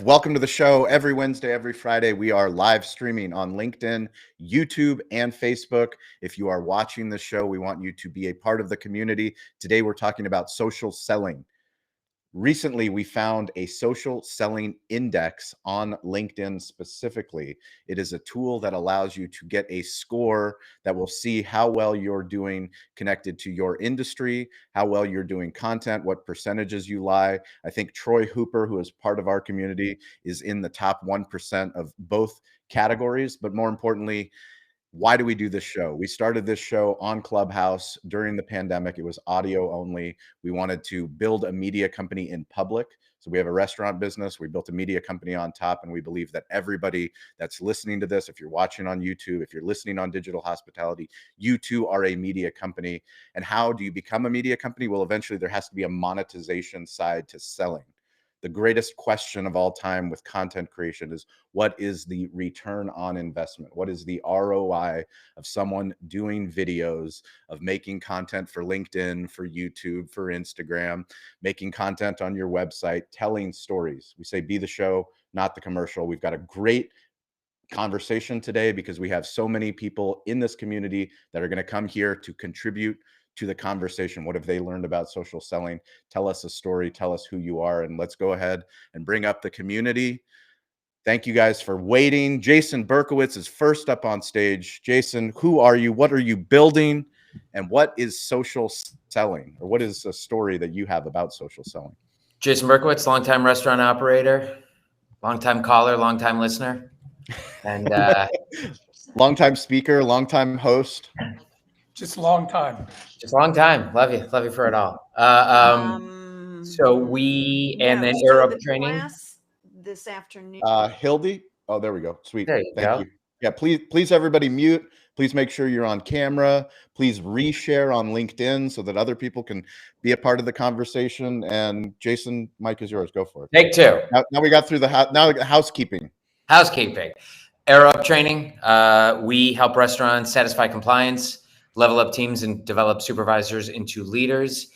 Welcome to the show. Every Wednesday, every Friday, we are live streaming on LinkedIn, YouTube, and Facebook. If you are watching the show, we want you to be a part of the community. Today, we're talking about social selling. Recently, we found a social selling index on LinkedIn specifically. It is a tool that allows you to get a score that will see how well you're doing connected to your industry, how well you're doing content, what percentages you lie. I think Troy Hooper, who is part of our community, is in the top 1% of both categories. But more importantly, why do we do this show? We started this show on Clubhouse during the pandemic. It was audio only. We wanted to build a media company in public. So we have a restaurant business. We built a media company on top. And we believe that everybody that's listening to this, if you're watching on YouTube, if you're listening on digital hospitality, you too are a media company. And how do you become a media company? Well, eventually there has to be a monetization side to selling. The greatest question of all time with content creation is, what is the return on investment? What is the ROI of someone doing videos, of making content for LinkedIn, for YouTube, for Instagram, making content on your website, telling stories? We say be the show, not the commercial. We've got a great conversation today because we have so many people in this community that are going to come here to contribute to the conversation. What have they learned about social selling? Tell us a story, tell us who you are, and let's go ahead and bring up the community. Thank you guys for waiting. Jason Berkowitz is first up on stage. Jason, who are you? What are you building? And what is social selling? Or what is a story that you have about social selling? Jason Berkowitz, longtime restaurant operator, longtime caller, longtime listener, and longtime speaker, longtime host. Just a long time. Just a long time. Love you for it all. So we and then Air Up Training this afternoon. Hildy. Oh, there we go. Sweet. There you Thank go. you. Yeah, please everybody mute. Please make sure you're on camera. Please reshare on LinkedIn so that other people can be a part of the conversation. And Jason, mic is yours. Go for it. Take two. Now we got through the housekeeping. Housekeeping. Air Up Training. We help restaurants satisfy compliance, level up teams, and develop supervisors into leaders.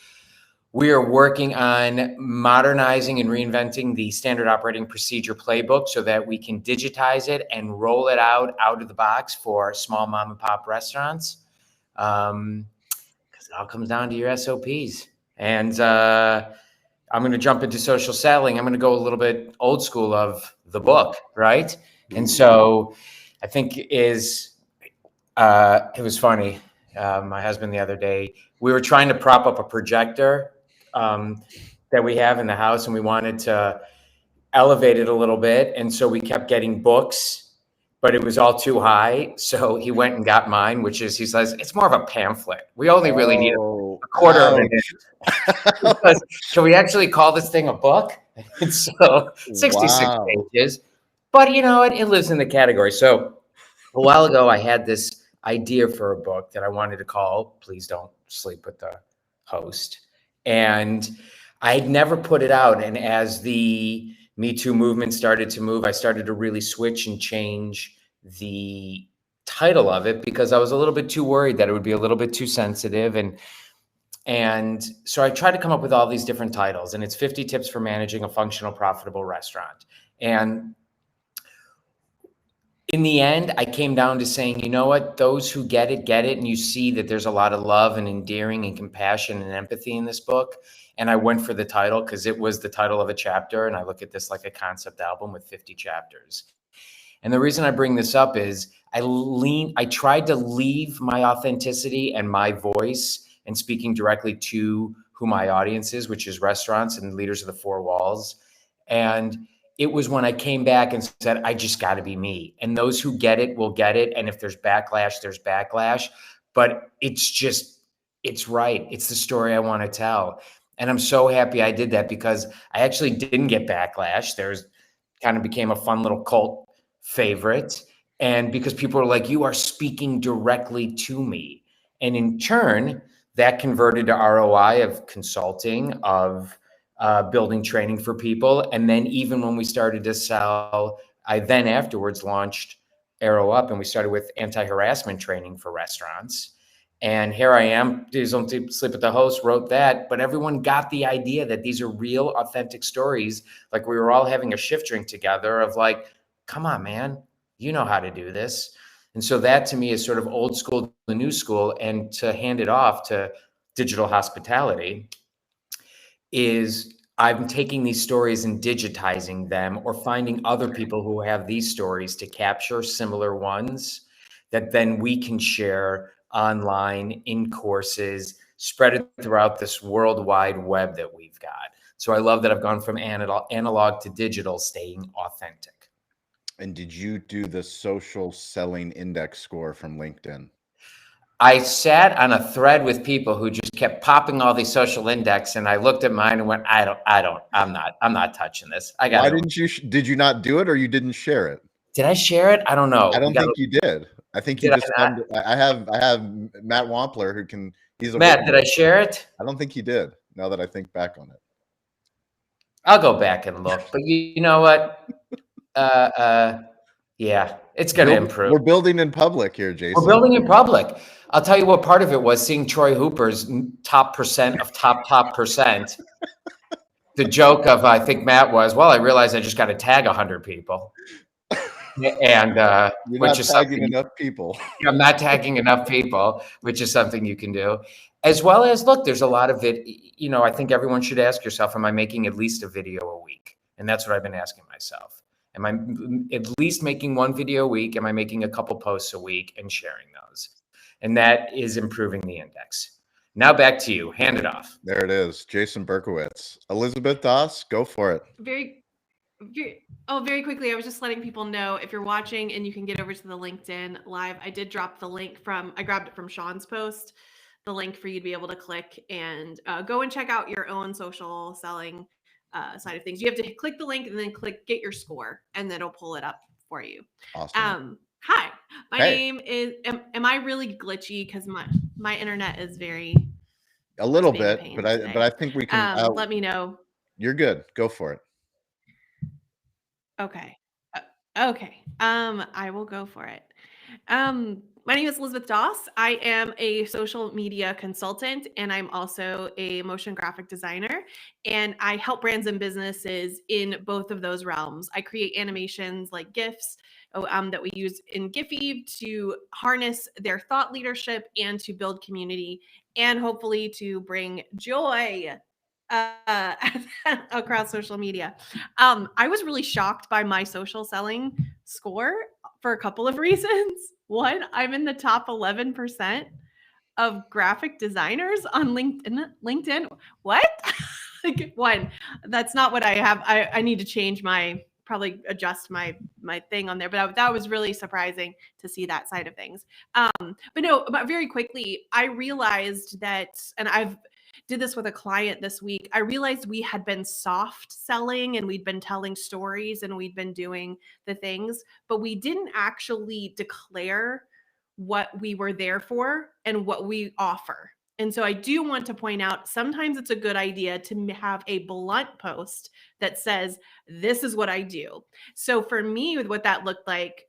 We are working on modernizing and reinventing the standard operating procedure playbook so that we can digitize it and roll it out of the box for small mom and pop restaurants. Because it all comes down to your SOPs. And I'm going to jump into social selling. I'm going to go a little bit old school of the book, right? And so I think it was funny. My husband the other day, we were trying to prop up a projector that we have in the house, and we wanted to elevate it a little bit. And so we kept getting books, but it was all too high. So he went and got mine, he says, it's more of a pamphlet. We only really need a quarter of it. Can we actually call this thing a book? And so 66 pages, but it lives in the category. So a while ago, I had this idea for a book that I wanted to call Please Don't Sleep with the Host. And I had never put it out. And as the Me Too movement started to move, I started to really switch and change the title of it because I was a little bit too worried that it would be a little bit too sensitive. And so I tried to come up with all these different titles, and it's 50 tips for managing a functional, profitable restaurant. And in the end, I came down to saying, you know what, those who get it, and you see that there's a lot of love and endearing and compassion and empathy in this book. And I went for the title because it was the title of a chapter, and I look at this like a concept album with 50 chapters. And the reason I bring this up is I tried to leave my authenticity and my voice and speaking directly to who my audience is, which is restaurants and leaders of the four walls. And it was when I came back and said, I just got to be me. And those who get it will get it. And if there's backlash, there's backlash. But it's right. It's the story I want to tell. And I'm so happy I did that because I actually didn't get backlash. There's kind of became a fun little cult favorite. And because people are like, you are speaking directly to me. And in turn, that converted to ROI of consulting, of building training for people. And then even when we started to sell, I then afterwards launched Arrow Up, and we started with anti-harassment training for restaurants. And here I am, Please Don't Sleep with the Host, wrote that, but everyone got the idea that these are real, authentic stories. Like we were all having a shift drink together of like, come on, man, you know how to do this. And so that to me is sort of old school to new school. And to hand it off to digital hospitality is I'm taking these stories and digitizing them or finding other people who have these stories to capture similar ones that then we can share online in courses, spread it throughout this worldwide web that we've got. So I love that I've gone from analog to digital, staying authentic. And did you do the social selling index score from LinkedIn? I sat on a thread with people who just kept popping all these social index, and I looked at mine and went, I'm not touching this. Why didn't you? Did you not do it, or you didn't share it? Did I share it? I don't know. I don't think you did. I think you Did I just. not? I have Matt Wampler who can. He's a Matt, did I witness. share it? I don't think you did. Now that I think back on it, I'll go back and look. But you know what? Yeah, it's going to improve. We're building in public here, Jason. We're building in public. I'll tell you what part of it was seeing Troy Hooper's top percent of top percent. The joke of, I think Matt was, well, I realized I just got to tag 100 people. And you're which not is tagging enough people. I'm not tagging enough people, which is something you can do. As well as, look, there's a lot of it. You know, I think everyone should ask yourself, am I making at least a video a week? And that's what I've been asking myself. Am I at least making one video a week? Am I making a couple posts a week and sharing those? And that is improving the index. Now back to you. Hand it off. There it is. Jason Berkowitz. Elizabeth Doss, go for it. Very quickly, I was just letting people know, if you're watching and you can get over to the LinkedIn Live, I did drop the link I grabbed it from Shawn's post, the link for you to be able to click and go and check out your own social selling side of things. You have to click the link and then click get your score, and then it'll pull it up for you. Awesome. Hi, my name is, am I really glitchy? Because my internet is very... A little bit, but I think we can... let me know. You're good. Go for it. Okay. Okay. I will go for it. My name is Elizabeth Doss. I am a social media consultant, and I'm also a motion graphic designer, and I help brands and businesses in both of those realms. I create animations like GIFs that we use in Giphy to harness their thought leadership and to build community, and hopefully to bring joy across social media. I was really shocked by my social selling score for a couple of reasons. One, I'm in the top 11% of graphic designers on LinkedIn. What? Like, one, that's not what I have. I need to probably adjust my thing on there, but that was really surprising to see that side of things. But very quickly, I realized that, and I've did this with a client this week. I realized we had been soft selling and we'd been telling stories and we'd been doing the things, but we didn't actually declare what we were there for and what we offer. And so I do want to point out, sometimes it's a good idea to have a blunt post that says, this is what I do. So for me, with what that looked like,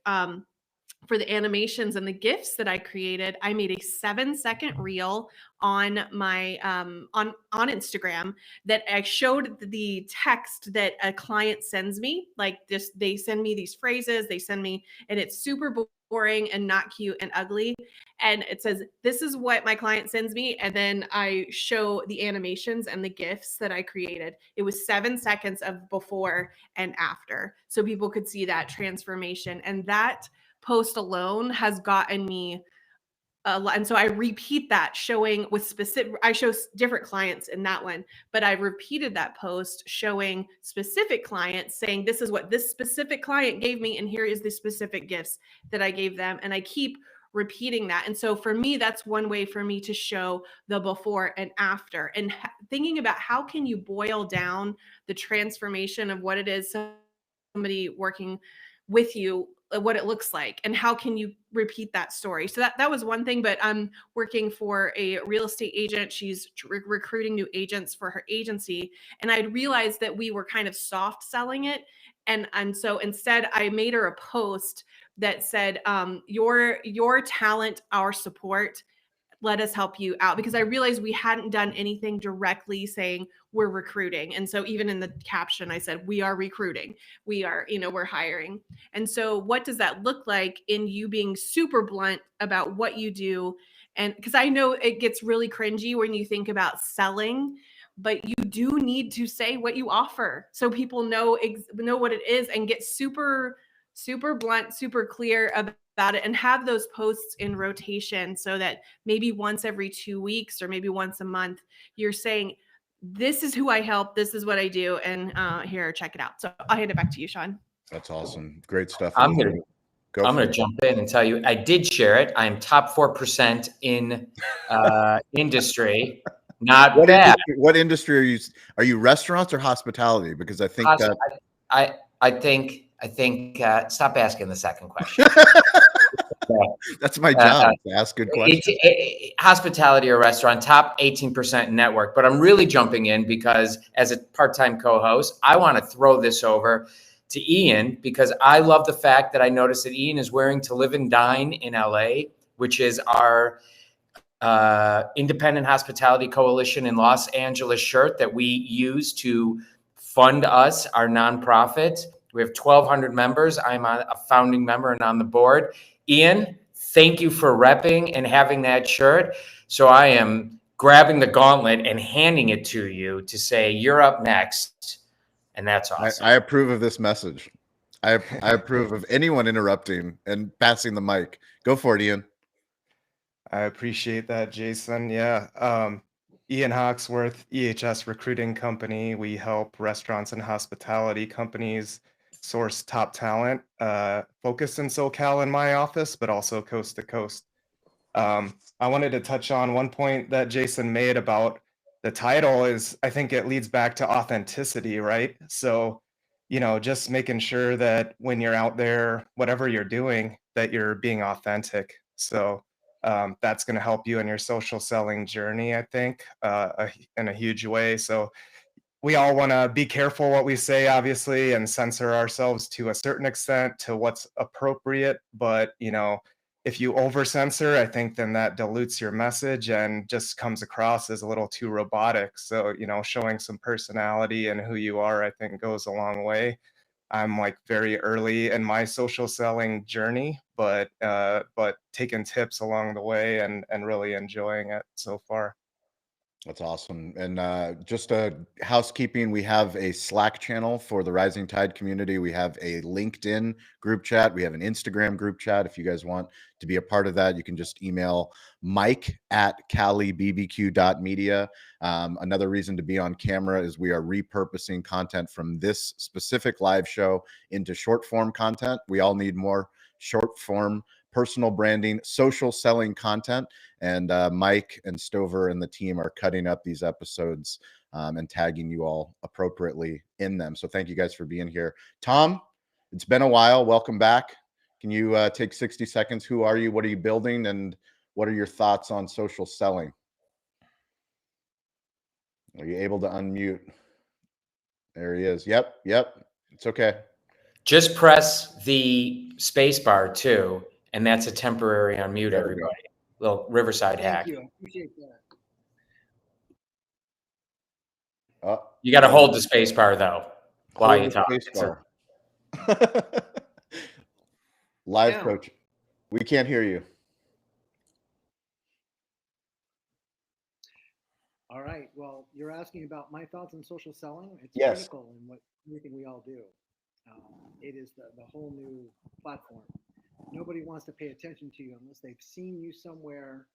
for the animations and the GIFs that I created, I made a 7-second reel on my on Instagram that I showed the text that a client sends me. Like this, they send me these phrases, and it's super boring and not cute and ugly. And it says, this is what my client sends me. And then I show the animations and the GIFs that I created. It was 7 seconds of before and after. So people could see that transformation. And that post alone has gotten me a lot. And so I repeat that, showing with I show different clients in that one, but I repeated that post showing specific clients, saying, this is what this specific client gave me, and here is the specific gifts that I gave them. And I keep repeating that. And so for me, that's one way for me to show the before and after, and thinking about how can you boil down the transformation of what it is somebody working with you, what it looks like, and how can you repeat that story. So that was one thing. But I'm working for a real estate agent. She's recruiting new agents for her agency, and I realized that we were kind of soft selling it, and so instead I made her a post that said, your talent, our support. let us help you out, because I realized we hadn't done anything directly saying we're recruiting. And so even in the caption, I said, we are recruiting, we are, we're hiring. And so what does that look like in you being super blunt about what you do? And because I know it gets really cringy when you think about selling, but you do need to say what you offer so people know what it is, and get super blunt, super clear about it, and have those posts in rotation so that maybe once every 2 weeks or maybe once a month, you're saying, this is who I help, this is what I do, and here, check it out. So I'll hand it back to you, Shawn. That's awesome. Great stuff. I'm gonna jump in and tell you, I did share it. I'm top 4% in industry. Not What bad. What industry are you? Restaurants or hospitality? Because I think I think stop asking the second question. that's my job, to ask good questions. Hospitality or restaurant, top 18% network. But I'm really jumping in because as a part-time co-host, I want to throw this over to Ian, because I love the fact that I noticed that Ian is wearing To Live and Dine in LA, which is our independent hospitality coalition in Los Angeles shirt that we use to fund us, our nonprofit. We have 1,200 members. I'm a founding member and on the board. Ian, thank you for repping and having that shirt. So I am grabbing the gauntlet and handing it to you to say, you're up next. And that's awesome. I approve of this message. I approve of anyone interrupting and passing the mic. Go for it, Ian. I appreciate that, Jason. Yeah. Ian Hawksworth, EHS Recruiting Company. We help restaurants and hospitality companies source top talent, focused in SoCal in my office, but also coast to coast. I wanted to touch on one point that Jason made about the title is, I think it leads back to authenticity, right? So, just making sure that when you're out there, whatever you're doing, that you're being authentic. So that's going to help you in your social selling journey, I think, in a huge way. So we all want to be careful what we say, obviously, and censor ourselves to a certain extent to what's appropriate. But, if you over censor, I think then that dilutes your message and just comes across as a little too robotic. So, showing some personality and who you are, I think goes a long way. I'm like very early in my social selling journey, but taking tips along the way and really enjoying it so far. That's awesome. And just a housekeeping, we have a Slack channel for the Rising Tide community. We have a LinkedIn group chat. We have an Instagram group chat. If you guys want to be a part of that, you can just email mike@calibbq.media. Another reason to be on camera is we are repurposing content from this specific live show into short form content. We all need more short form personal branding, social selling content. And Mike and Stover and the team are cutting up these episodes and tagging you all appropriately in them. So thank you guys for being here. Tom, it's been a while. Welcome back. Can you take 60 seconds? Who are you? What are you building? And what are your thoughts on social selling? Are you able to unmute? There he is. Yep. It's okay. Just press the space bar too, and that's a temporary unmute, everybody. Little Riverside hack. Thank you. I appreciate Oh, that. You got to hold the space bar though while you talk. Live Now. coach. We can't hear you. All right. Well, you're asking about my thoughts on social selling. It's Yes. critical in everything we all do. It is the whole new platform. Nobody wants to pay attention to you unless they've seen you somewhere,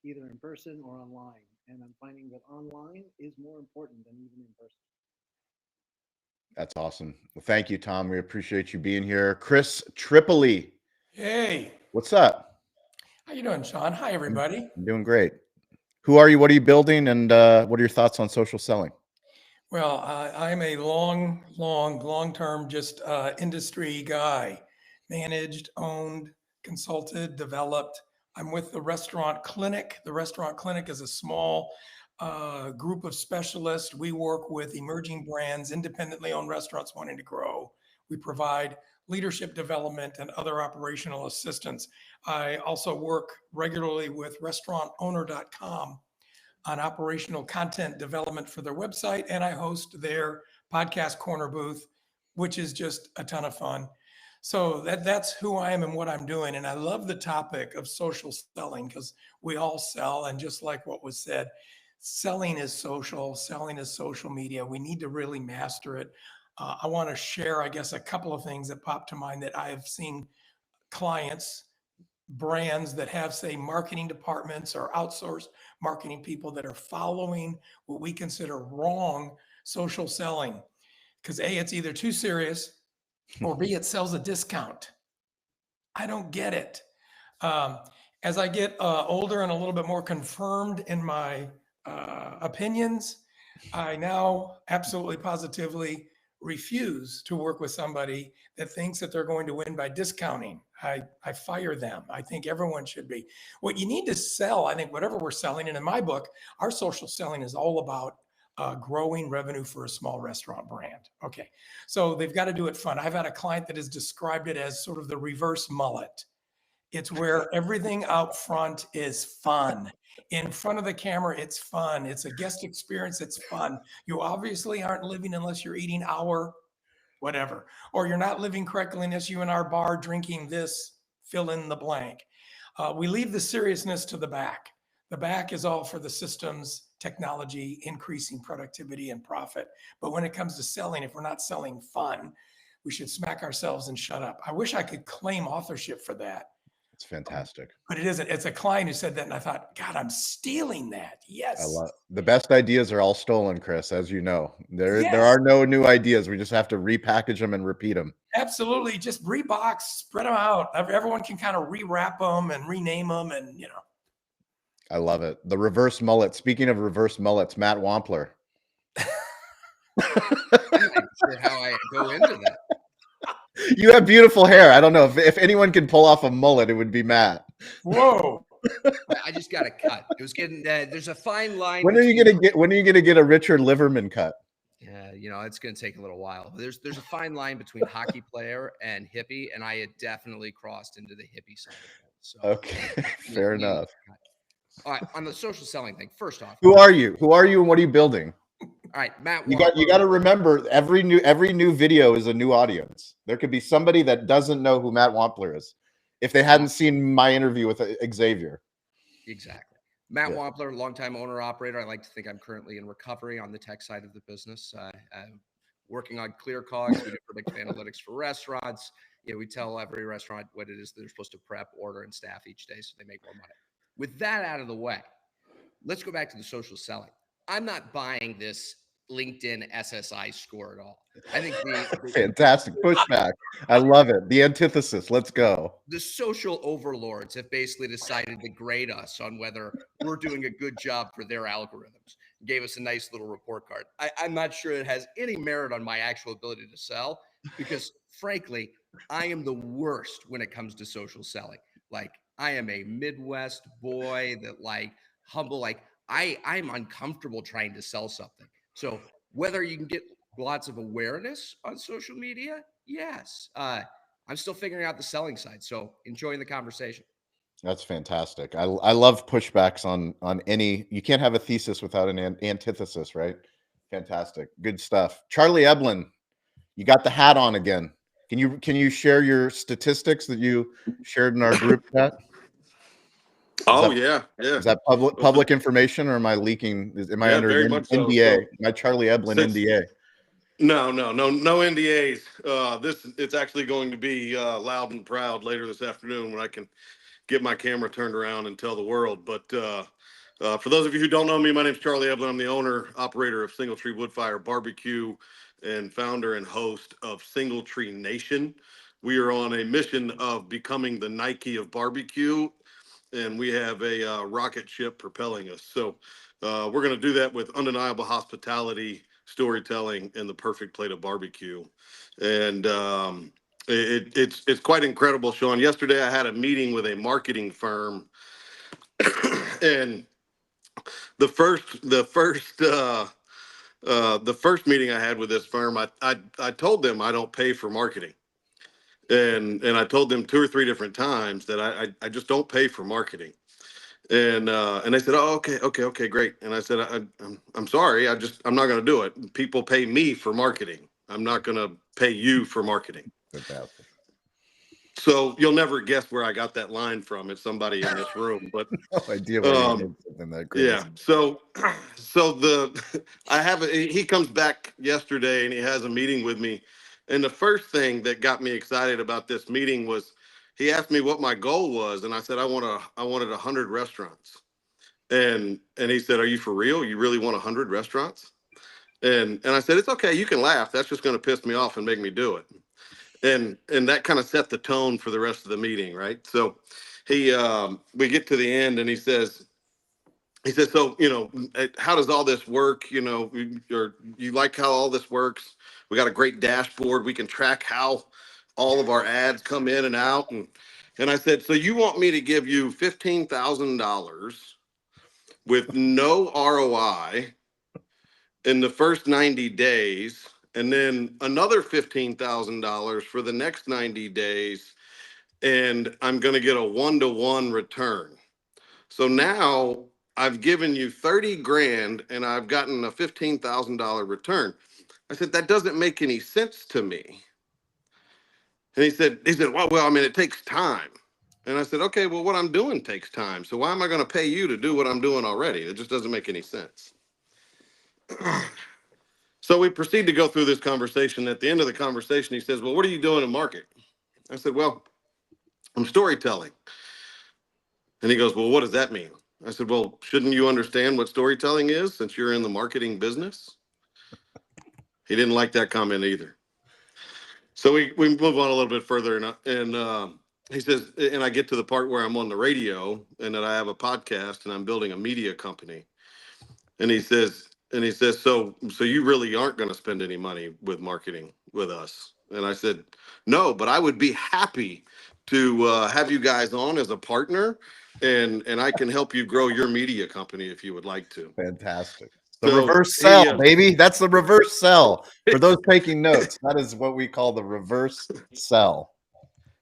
either in person or online. And I'm finding that online is more important than even in person. That's awesome. Well, thank you, Tom. We appreciate you being here. Chris Tripoli. Hey, What's up? how you doing, Shawn? Hi, everybody. I'm doing great. Who are you? What are you building? And what are your thoughts on social selling? Well, I'm a long-term just industry guy, managed, owned, consulted, developed. I'm with the Restaurant Clinic. The Restaurant Clinic is a small group of specialists. We work with emerging brands, independently owned restaurants wanting to grow. We provide leadership development, and other operational assistance. I also work regularly with restaurantowner.com on operational content development for their website, and I host their podcast corner booth, which is just a ton of fun. So that's who I am and what I'm doing. And I love the topic of social selling because we all sell. And just like what was said, selling is social media. We need to really master it. I want to share, I guess, a couple of things that pop to mind that I have seen clients, brands that have, say, marketing departments or outsourced marketing people that are following what we consider wrong social selling. Because A, it's either too serious, or B, it sells a discount. I don't get it. As I get older and a little bit more confirmed in my opinions, I now absolutely positively refuse to work with somebody that thinks that they're going to win by discounting. I fire them. I think everyone should be. What you need to sell, I think whatever we're selling, and in my book, our social selling is all about growing revenue for a small restaurant brand. Okay, so they've got to do it fun. I've had a client that has described it as sort of the reverse mullet. It's where everything out front is fun. In front of the camera, it's fun. It's a guest experience. It's fun. You obviously aren't living unless you're eating our whatever, or you're not living correctly unless you in our bar drinking this, fill in the blank. We leave the seriousness to the back. The back is all for the systems, technology, increasing productivity and profit. But when it comes to selling, if we're not selling fun, we should smack ourselves and shut up. I wish I could claim authorship for that. It's fantastic. But it isn't. It's a client who said that, and I thought, God, I'm stealing that. Yes. I love the best ideas are all stolen, Chris, as you know. There Yes. are no new ideas. We just have to repackage them and repeat them. Absolutely. Just rebox, spread them out. Everyone can kind of rewrap them and rename them, and I love it. The reverse mullet. Speaking of reverse mullets, Matt Wampler. I'm not sure how I go into that. You have beautiful hair. I don't know if anyone can pull off a mullet, it would be Matt. Whoa. I just got a cut. It was getting there's a fine line. When are you gonna get a Richard Liverman cut? Yeah, it's going to take a little while. There's a fine line between hockey player and hippie, and I had definitely crossed into the hippie side of it. So Okay, fair enough. All right, on the social selling thing. First off, Who are you? Who are you, and what are you building? All right, Matt. You got to remember every new video is a new audience. There could be somebody that doesn't know who Matt Wampler is if they hadn't seen my interview with Xavier. Exactly. Matt Wampler, longtime owner operator. I like to think I'm currently in recovery on the tech side of the business. I'm working on clear cogs. We do predictive analytics for restaurants. We tell every restaurant what it is they're supposed to prep, order, and staff each day so they make more money. With that out of the way, let's go back to the social selling. I'm not buying this LinkedIn SSI score at all. I think fantastic pushback. I love it. The antithesis. Let's go. The social overlords have basically decided to grade us on whether we're doing a good job for their algorithms. Gave us a nice little report card. I'm not sure it has any merit on my actual ability to sell because, frankly, I am the worst when it comes to social selling. Like, I am a Midwest boy that humble, I'm uncomfortable trying to sell something. So whether you can get lots of awareness on social media, yes. I'm still figuring out the selling side. So enjoying the conversation. That's fantastic. I love pushbacks on any. You can't have a thesis without an antithesis, right? Fantastic. Good stuff. Charlie Eblin, you got the hat on again. Can you share your statistics that you shared in our group chat? Is that public information, or am I leaking? Am I under an NDA? My Charlie Eblin NDA. No NDAs. It's actually going to be loud and proud later this afternoon when I can get my camera turned around and tell the world. But for those of you who don't know me, my name's Charlie Eblin. I'm the owner, operator of Single Tree Woodfire Barbecue and founder and host of Single Tree Nation. We are on a mission of becoming the Nike of barbecue, and we have a rocket ship propelling us. So we're going to do that with undeniable hospitality, storytelling, and the perfect plate of barbecue. And it's quite incredible, Shawn. Yesterday I had a meeting with a marketing firm, and the first meeting I had with this firm, I told them I don't pay for marketing. And I told them 2 or 3 different times that I just don't pay for marketing. And they said, "Oh, okay, great." And I said, I'm sorry, I'm not going to do it. People pay me for marketing. I'm not going to pay you for marketing. Fantastic. So you'll never guess where I got that line from. It's somebody in this room, but No idea where you heard something that crazy. yeah. So he comes back yesterday and he has a meeting with me. And the first thing that got me excited about this meeting was he asked me what my goal was, and I said I wanted 100 restaurants. And he said, "Are you for real? You really want 100 restaurants?" And I said, "It's okay, you can laugh. That's just going to piss me off and make me do it." And that kind of set the tone for the rest of the meeting, right? So we get to the end and he says, "So, how does all this work? Or you like how all this works? We got a great dashboard. We can track how all of our ads come in and out." And I said, "So you want me to give you $15,000 with no ROI in the first 90 days, and then another $15,000 for the next 90 days, and I'm going to get a 1-to-1 return. So now I've given you 30 grand and I've gotten a $15,000 return." I said, "That doesn't make any sense to me." And he said, well, I mean, it takes time. And I said, "Okay, well, what I'm doing takes time. So why am I going to pay you to do what I'm doing already? It just doesn't make any sense." So we proceed to go through this conversation. At the end of the conversation, he says, "Well, what are you doing in market?" I said, "Well, I'm storytelling." And he goes, "Well, what does that mean?" I said, "Well, shouldn't you understand what storytelling is since you're in the marketing business?" He didn't like that comment either. So we move on a little bit further, and he says, and I get to the part where I'm on the radio and that I have a podcast and I'm building a media company. And he says, so you really aren't going to spend any money with marketing with us? And I said, "No, but I would be happy to have you guys on as a partner, and I can help you grow your media company if you would like to." Fantastic. The So reverse sell, baby. That's the reverse sell. For those taking notes, that is what we call the reverse sell.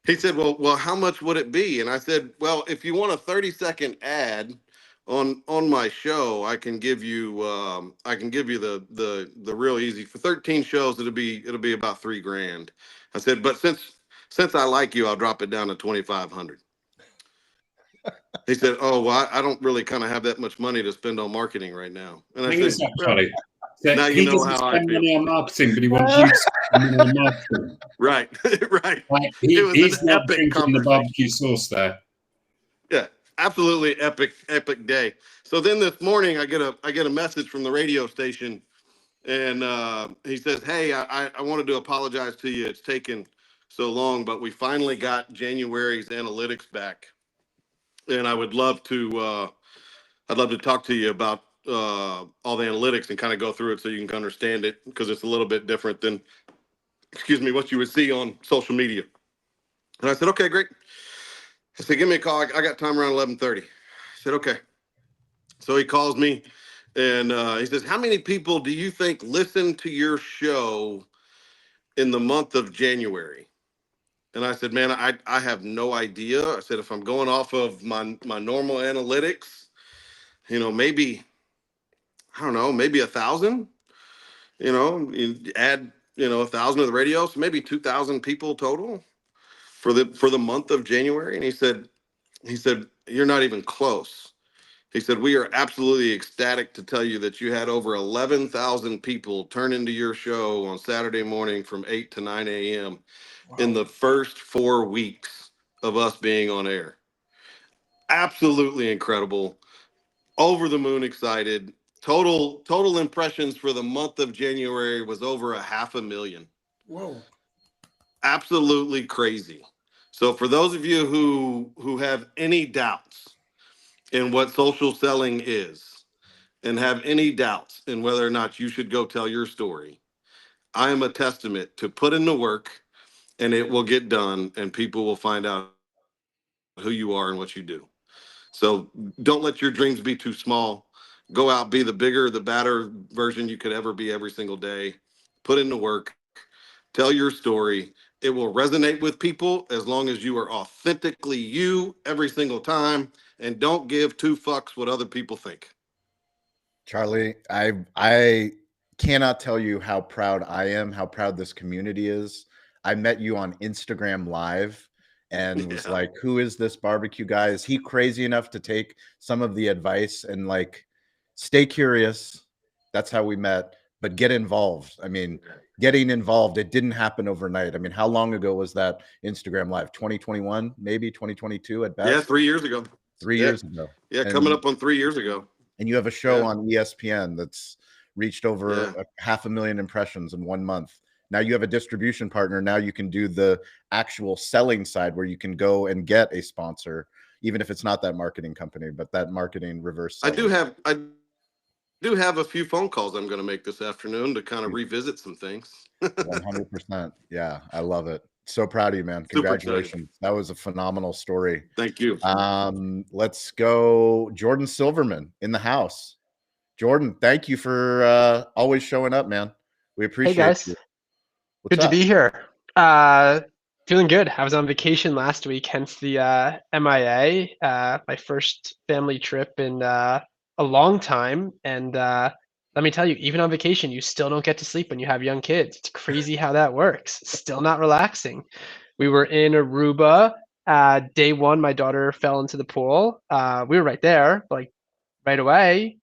He said, well, how much would it be?" And I said, "Well, if you want a 30-second ad on my show, I can give you the real easy. For 13 shows, it'll be about $3,000. I said, "But since I like you, I'll drop it down to 2,500. He said, "Oh, well, I don't really kind of have that much money to spend on marketing right now." And I said, Charlie. So now he you know doesn't how I spend feel. money on marketing, but he wants you to spend money on marketing. Right, right. Like, It was he's an not epic drinking the conversation. barbecue sauce there. Yeah, absolutely epic day. So then this morning I get a message from the radio station, and he says, "Hey, I wanted to apologize to you. It's taken so long, but we finally got January's analytics back, and I'd love to talk to you about all the analytics and kind of go through it so you can understand it, because it's a little bit different than, what you would see on social media." And I said, "Okay, great." I said, "Give me a call. I got time around 11:30. I said, "Okay." So he calls me and he says, "How many people do you think listened to your show in the month of January?" And I said, "Man, I have no idea." I said, "If I'm going off of my normal analytics, maybe, I don't know, maybe 1,000, you add, 1,000 of the radio, so maybe 2,000 people total for the month of January." And he said, "You're not even close." He said, "We are absolutely ecstatic to tell you that you had over 11,000 people turn into your show on Saturday morning from 8 to 9 a.m. in the first 4 weeks of us being on air. Absolutely incredible. Over the moon excited. Total impressions for the month of January was over 500,000. Whoa. Absolutely crazy. So for those of you who have any doubts in what social selling is, and have any doubts in whether or not you should go tell your story, I am a testament to put in the work, and it will get done, and people will find out who you are and what you do. So don't let your dreams be too small. Go out, be the bigger, the better version you could ever be every single day. Put in the work, tell your story, It will resonate with people as long as you are authentically you every single time and don't give two fucks what other people think. Charlie, I cannot tell you how proud I am, how proud this community is. I met you on Instagram Live and was Yeah. like, who is this barbecue guy? Is he crazy enough to take some of the advice and like stay curious? That's how we met, but get involved. I mean, getting involved, it didn't happen overnight. I mean, how long ago was that Instagram Live? 2021, maybe 2022 at best? Yeah, 3 years ago. 3 Yeah. years ago. Yeah, And coming up on 3 years ago. and you have a show Yeah. on ESPN that's reached over Yeah. 500,000 impressions in 1 month. Now you have a distribution partner. Now you can do the actual selling side where you can go and get a sponsor, even if it's not that marketing company, but that marketing reverse I selling. do have a few phone calls I'm going to make this afternoon to kind of revisit some things. 100%. Yeah, I love it. So proud of you, man. Super excited. Congratulations. That was a phenomenal story. Thank you. Let's go. Jordan Silverman in the house. Jordan, thank you for always showing up, man. We appreciate Hey guys, you. What's good to up? be here. Feeling good. I was on vacation last week, hence the MIA. My first family trip in a long time, and let me tell you, even on vacation, you still don't get to sleep when you have young kids. It's crazy how that works. Still not relaxing. We were in Aruba. Day one, my daughter fell into the pool. We were right there, like right away.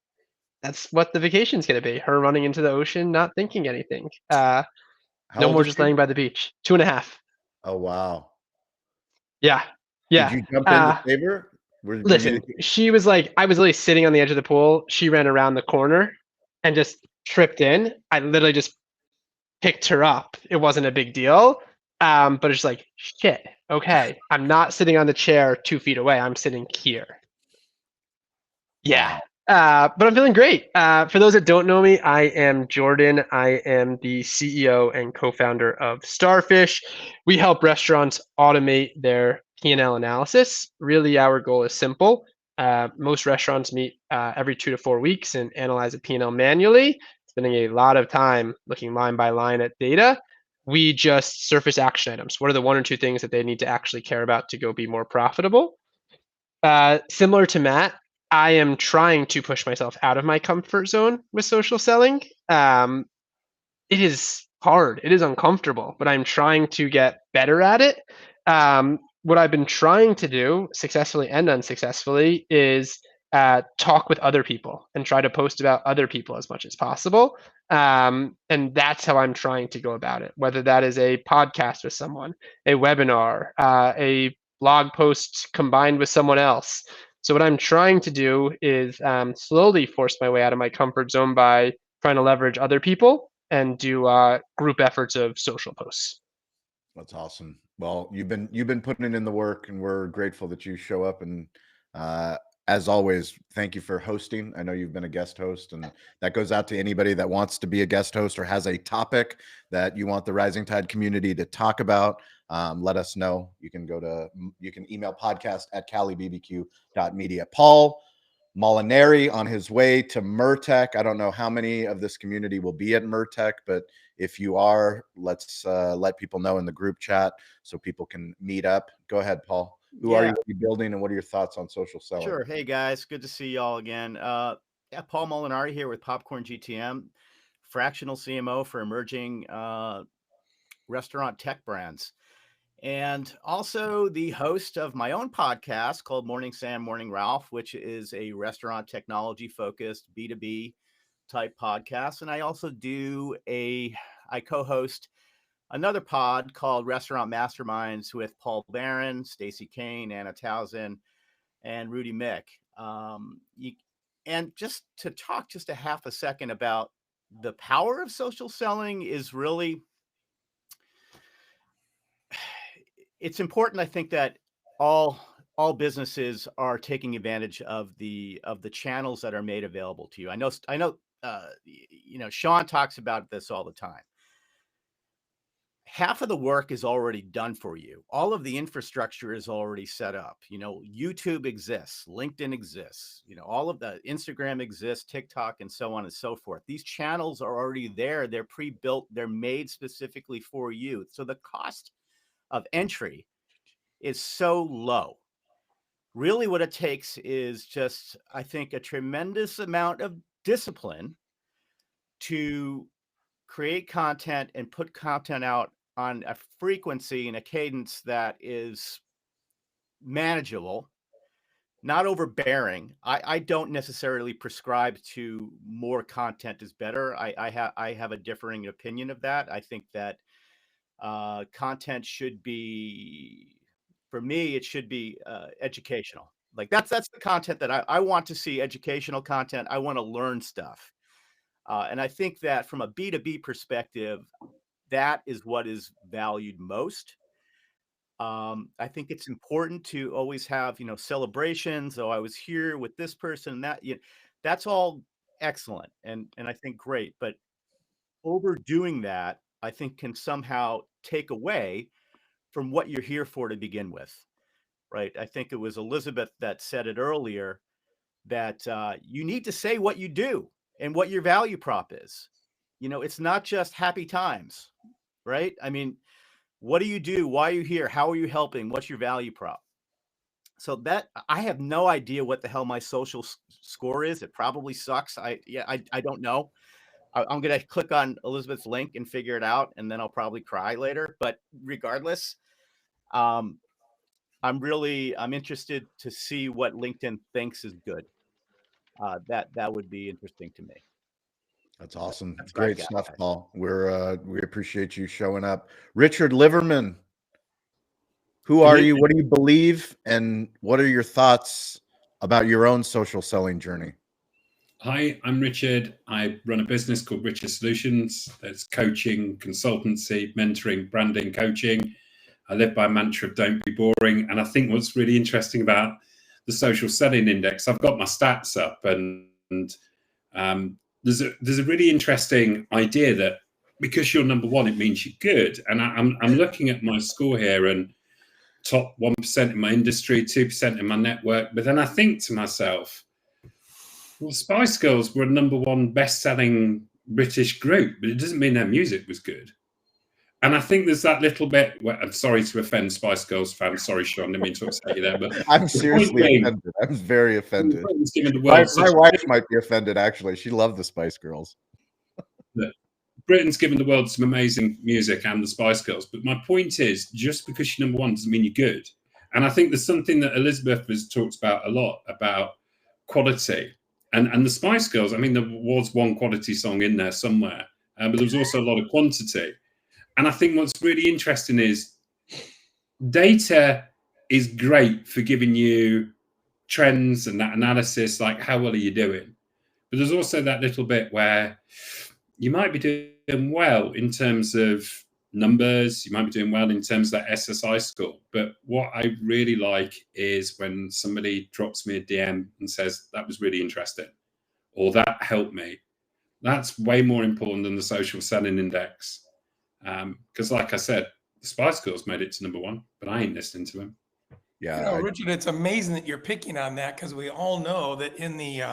That's what the vacation's gonna be. Her running into the ocean, not thinking anything. How No old more is just she? laying by the beach. 2.5. Oh, wow. Yeah. Did Yeah. you jump in to save her? Were you? Listen, she was like, I was literally sitting on the edge of the pool. She ran around the corner and just tripped in. I literally just picked her up. It wasn't a big deal. But it's like, shit, okay. I'm not sitting on the chair 2 feet away. I'm sitting here. Yeah. Wow. But I'm feeling great. For those that don't know me, I am Jordan. I am the CEO and co-founder of Starfish. We help restaurants automate their P&L analysis. Really, our goal is simple. Most restaurants meet every 2 to 4 weeks and analyze a P&L manually, spending a lot of time looking line by line at data. We just surface action items. What are the 1 or 2 things that they need to actually care about to go be more profitable? Similar to Matt, I am trying to push myself out of my comfort zone with social selling. It is hard, it is uncomfortable, but I'm trying to get better at it. What I've been trying to do, successfully and unsuccessfully, is talk with other people and try to post about other people as much as possible. And that's how I'm trying to go about it, whether that is a podcast with someone, a webinar, a blog post combined with someone else. So what I'm trying to do is slowly force my way out of my comfort zone by trying to leverage other people and do group efforts of social posts. That's awesome. Well, you've been putting in the work, and we're grateful that you show up. And as always, thank you for hosting. I know you've been a guest host, and that goes out to anybody that wants to be a guest host or has a topic that you want the Rising Tide community to talk about. Let us know. You can email podcast@calibbq.media. Paul Molinari on his way to Mertech. I don't know how many of this community will be at Mertech, but if you are, let's let people know in the group chat so people can meet up. Go ahead, Paul. Who are you? What are you building, and what are your thoughts on social selling? Sure. Hey guys, good to see y'all again. Yeah, Paul Molinari here with Popcorn GTM, fractional CMO for emerging restaurant tech brands, and also the host of my own podcast called Morning Sam, Morning Ralph, which is a restaurant technology focused B2B type podcast. And I also I co-host another pod called Restaurant Masterminds with Paul Barron, Stacey Kane, Anna Townsend, and Rudy Mick. And just to talk just a half a second about the power of social selling is really, it's important. I think that all businesses are taking advantage of the channels that are made available to you. I know, Shawn talks about this all the time. Half of the work is already done for you. All of the infrastructure is already set up. YouTube exists, LinkedIn exists, all of the Instagram exists, TikTok, and so on and so forth. These channels are already there. They're pre-built. They're made specifically for you. So the cost of entry is so low. Really what it takes is just, I think, a tremendous amount of discipline to create content and put content out on a frequency and a cadence that is manageable, not overbearing. I don't necessarily prescribe to more content is better. I have a differing opinion of that. I think that content should be, for me, it should be educational. Like that's the content that I want to see, educational content. I want to learn stuff. And I think that from a B2B perspective, that is what is valued most. I think it's important to always have, celebrations. Oh, I was here with this person, that, that's all excellent. And I think great, but overdoing that, I think can somehow take away from what you're here for to begin with. Right. I think it was Elizabeth that said it earlier that you need to say what you do and what your value prop is. It's not just happy times, right? I mean, what do you do? Why are you here? How are you helping? What's your value prop? So that I have no idea what the hell my social score is. It probably sucks. I don't know. I'm going to click on Elizabeth's link and figure it out, and then I'll probably cry later. But regardless, I'm interested to see what LinkedIn thinks is good. That would be interesting to me. That's awesome. That's Great stuff, Paul. We appreciate you showing up. Richard Liverman, who are you? What do you believe? And what are your thoughts about your own social selling journey? Hi, I'm Richard. I run a business called Richard Solutions. That's coaching, consultancy, mentoring, branding, coaching. I live by a mantra of don't be boring. And I think what's really interesting about the social selling index, I've got my stats up, and there's a really interesting idea that because you're number one, it means you're good. And I'm looking at my score here, and top 1% in my industry, 2% in my network. But then I think to myself, well, Spice Girls were a number one best-selling British group, but it doesn't mean their music was good. And I think there's that little bit. Well, I'm sorry to offend Spice Girls fans. Sorry, Shawn, I didn't mean to upset you there. But I'm seriously offended. I'm very offended. My wife might be offended, actually. She loved the Spice Girls. Britain's given the world some amazing music and the Spice Girls. But my point is, just because you're number one doesn't mean you're good. And I think there's something that Elizabeth has talked about a lot, about quality. And the Spice Girls, I mean, there was one quality song in there somewhere, but there was also a lot of quantity. And I think what's really interesting is data is great for giving you trends and that analysis, like how well are you doing? But there's also that little bit where you might be doing well in terms of numbers, you might be doing well in terms of that SSI score. But what I really like is when somebody drops me a DM and says, that was really interesting, or that helped me. That's way more important than the social selling index. Because like I said, the Spice Girls made it to number one, but I ain't listening to them. Yeah, Richard, it's amazing that you're picking on that, because we all know that in the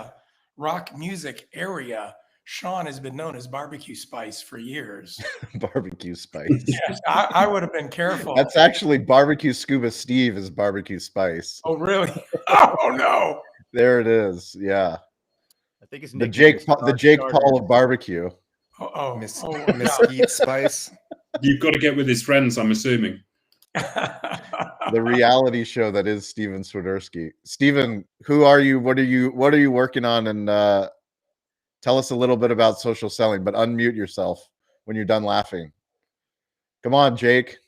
rock music area, Shawn has been known as Barbecue Spice for years. Barbecue Spice. Yes, I would have been careful. That's actually Barbecue Scuba Steve is Barbecue Spice. Oh, really? Oh, no. There it is. Yeah. I think it's the Jake Paul of barbecue. Mesquite Spice. You've got to get with his friends, I'm assuming. The reality show that is Steven Swiderski. Steven, who are you? What are you working on? And tell us a little bit about social selling, but unmute yourself when you're done laughing. Come on, Jake.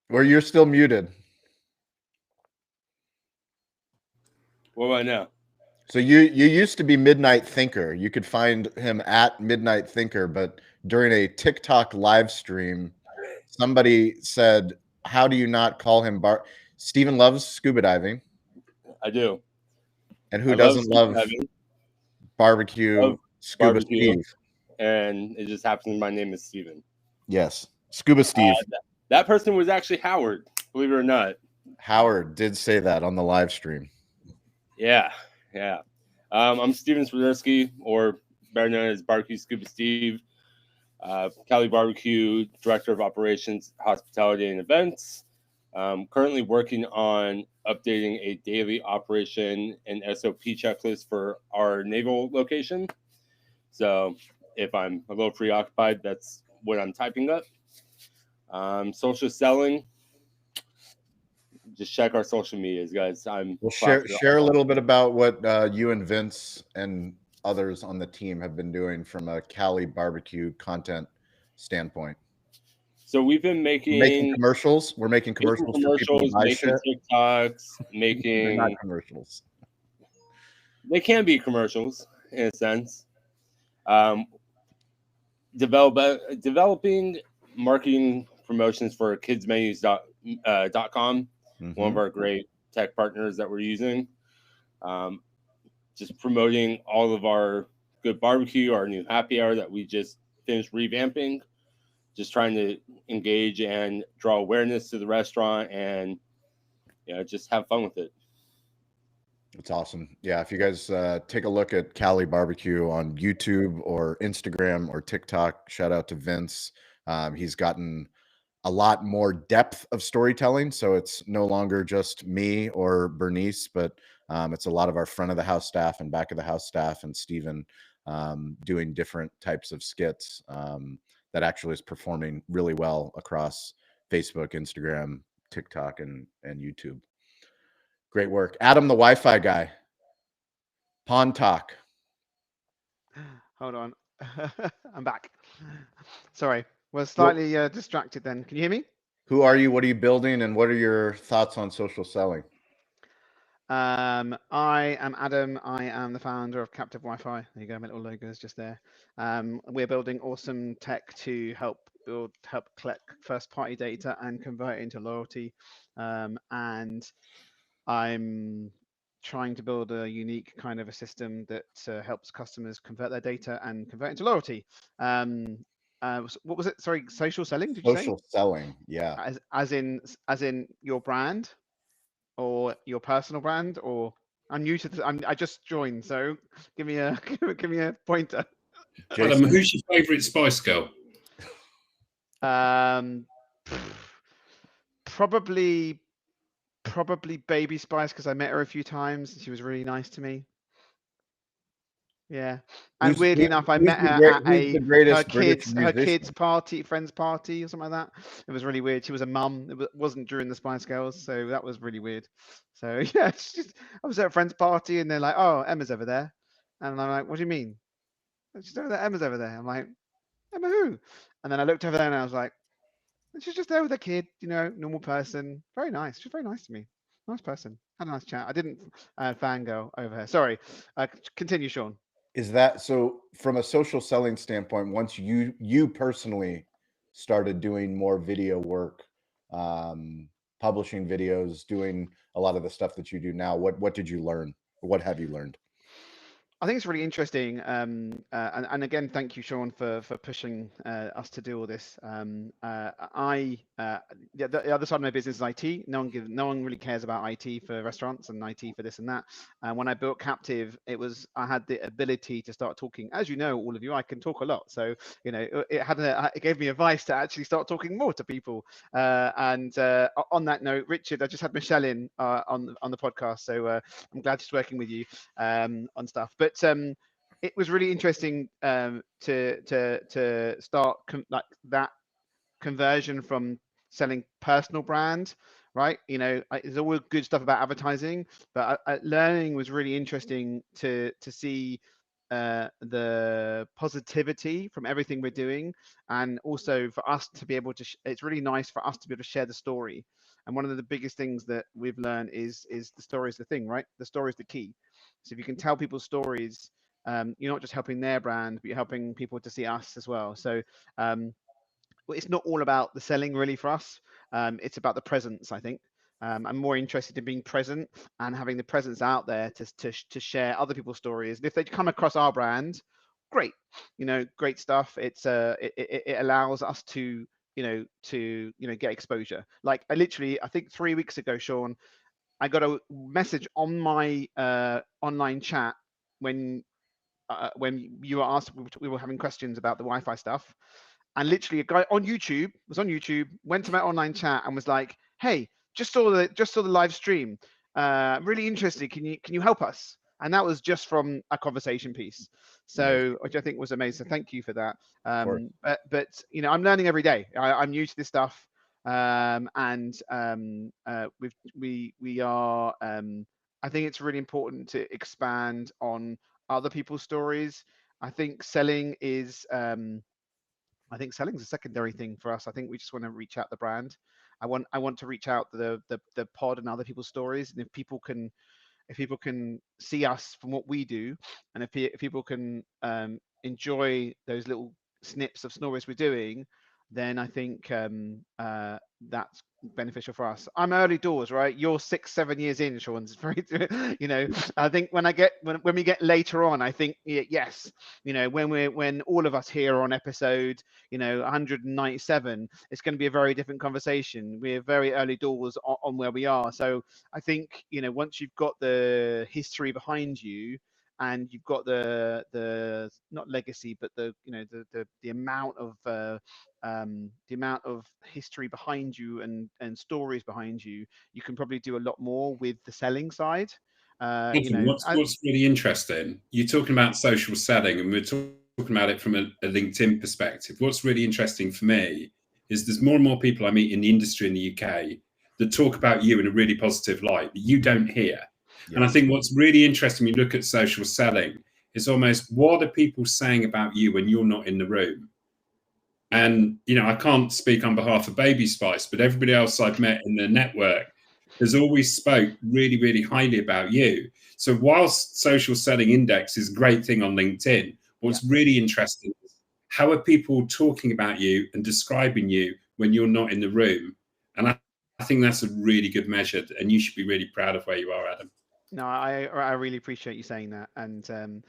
Or you're still muted. What about now? So you used to be Midnight Thinker. You could find him at Midnight Thinker, but during a TikTok live stream, somebody said, how do you not call him Steven loves scuba diving. I do. And who doesn't love barbecue, Scuba Steve? And it just happens my name is Steven. Yes. Scuba Steve. That person was actually Howard, believe it or not. Howard did say that on the live stream. Yeah. I'm Steven Swiderski, or better known as Barbecue Scuba Steve. Cali BBQ Director of Operations, Hospitality, and Events. Currently working on updating a daily operation and SOP checklist for our naval location. So if I'm a little preoccupied, that's what I'm typing up. Social selling. Just check our social medias, guys. We'll share a little bit about what you and Vince and others on the team have been doing from a Cali BBQ content standpoint. So we've been making commercials. We're making commercials for people to buy making shit. TikToks, They're making not commercials. They can be commercials in a sense. Developing marketing promotions for kidsmenus.com, one of our great tech partners that we're using. Just promoting all of our good barbecue, our new happy hour that we just finished revamping. Just trying to engage and draw awareness to the restaurant and just have fun with it. It's awesome. Yeah, if you guys take a look at Cali BBQ on YouTube or Instagram or TikTok, shout out to Vince. He's gotten a lot more depth of storytelling, so it's no longer just me or Bernice, but it's a lot of our front of the house staff and back of the house staff and Steven doing different types of skits that actually is performing really well across Facebook, Instagram, TikTok, and YouTube. Great work. Adam, the Wi-Fi guy. Pawn Talk. Hold on. I'm back. Sorry. We're slightly distracted then. Can you hear me? Who are you? What are you building? And what are your thoughts on social selling? I am Adam. I am the founder of Captive Wi-Fi. There you go. My little logo is just there. We're building awesome tech to help collect first-party data and convert it into loyalty. And I'm trying to build a unique kind of a system that helps customers convert their data and convert into loyalty. What was it? Sorry, social selling? Did you say? Social selling, yeah. As in your brand, or your personal brand, or I'm new to this. I just joined, so give me a pointer. Adam, who's your favorite Spice Girl? Probably Baby Spice, because I met her a few times and she was really nice to me. Yeah, and weirdly enough, I met her at her kids party, friends party, or something like that. It was really weird. She was a mum. It wasn't during the Spice Girls, so that was really weird. So yeah, I was at a friend's party, and they're like, "Oh, Emma's over there," and I'm like, "What do you mean?" She's over there. Emma's over there. I'm like, "Emma who?" And then I looked over there, and I was like, "She's just there with a kid, normal person. Very nice. She's very nice to me. Nice person. Had a nice chat. I didn't fangirl over her. Sorry. Continue, Shawn. Is that so? From a social selling standpoint, once you personally started doing more video work, publishing videos, doing a lot of the stuff that you do now, what did you learn? What have you learned? I think it's really interesting, and again, thank you, Shawn, for pushing us to do all this. The other side of my business is IT. No one really cares about IT for restaurants and IT for this and that. When I built Captive, I had the ability to start talking. As you know, all of you, I can talk a lot. So it gave me advice to actually start talking more to people. And on that note, Richard, I just had Michelle in on the podcast, so I'm glad she's working with you on stuff. But it was really interesting to start like that conversion from selling personal brand, right? There's always good stuff about advertising, but learning was really interesting to see the positivity from everything we're doing, and also for us to be able to it's really nice for us to be able to share the story. And one of the biggest things that we've learned is the story is the thing, right? The story is the key. So if you can tell people stories, you're not just helping their brand, but you're helping people to see us as well. So it's not all about the selling really for us. It's about the presence, I think. I'm more interested in being present and having the presence out there to share other people's stories. And if they come across our brand, great, great stuff. It allows us to get exposure. Like I think 3 weeks ago, Shawn, I got a message on my online chat when you were asked, we were having questions about the Wi-Fi stuff, and literally a guy on YouTube went to my online chat and was like, "Hey, just saw the live stream. Really interested. Can you help us?" And that was just from a conversation piece. So, which I think was amazing. So thank you for that. But I'm learning every day. I'm new to this stuff, and we are. I think it's really important to expand on other people's stories. I think selling is. I think selling is a secondary thing for us. I think we just want to reach out the brand. I want to reach out the pod and other people's stories, and if people can see us from what we do, and if people can enjoy those little snips of stories we're doing, then I think that's beneficial for us. I'm early doors, right? You're 6, 7 years in, Shawn. It's very, I think when we get later on, I think yes, when all of us here are on episode 197, it's going to be a very different conversation. We're very early doors on where we are. So I think once you've got the history behind you, and you've got the not legacy, but the amount of history behind you and stories behind you, you can probably do a lot more with the selling side. What's really interesting, you're talking about social selling, and we're talking about it from a LinkedIn perspective. What's really interesting for me is there's more and more people I meet in the industry in the UK that talk about you in a really positive light that you don't hear. Yes. And I think what's really interesting when you look at social selling is almost what are people saying about you when you're not in the room? And, I can't speak on behalf of Baby Spice, but everybody else I've met in the network has always spoke really, really highly about you. So whilst social selling index is a great thing on LinkedIn, what's really interesting is how are people talking about you and describing you when you're not in the room? And I think that's a really good measure, and you should be really proud of where you are, Adam. No, I really appreciate you saying that. And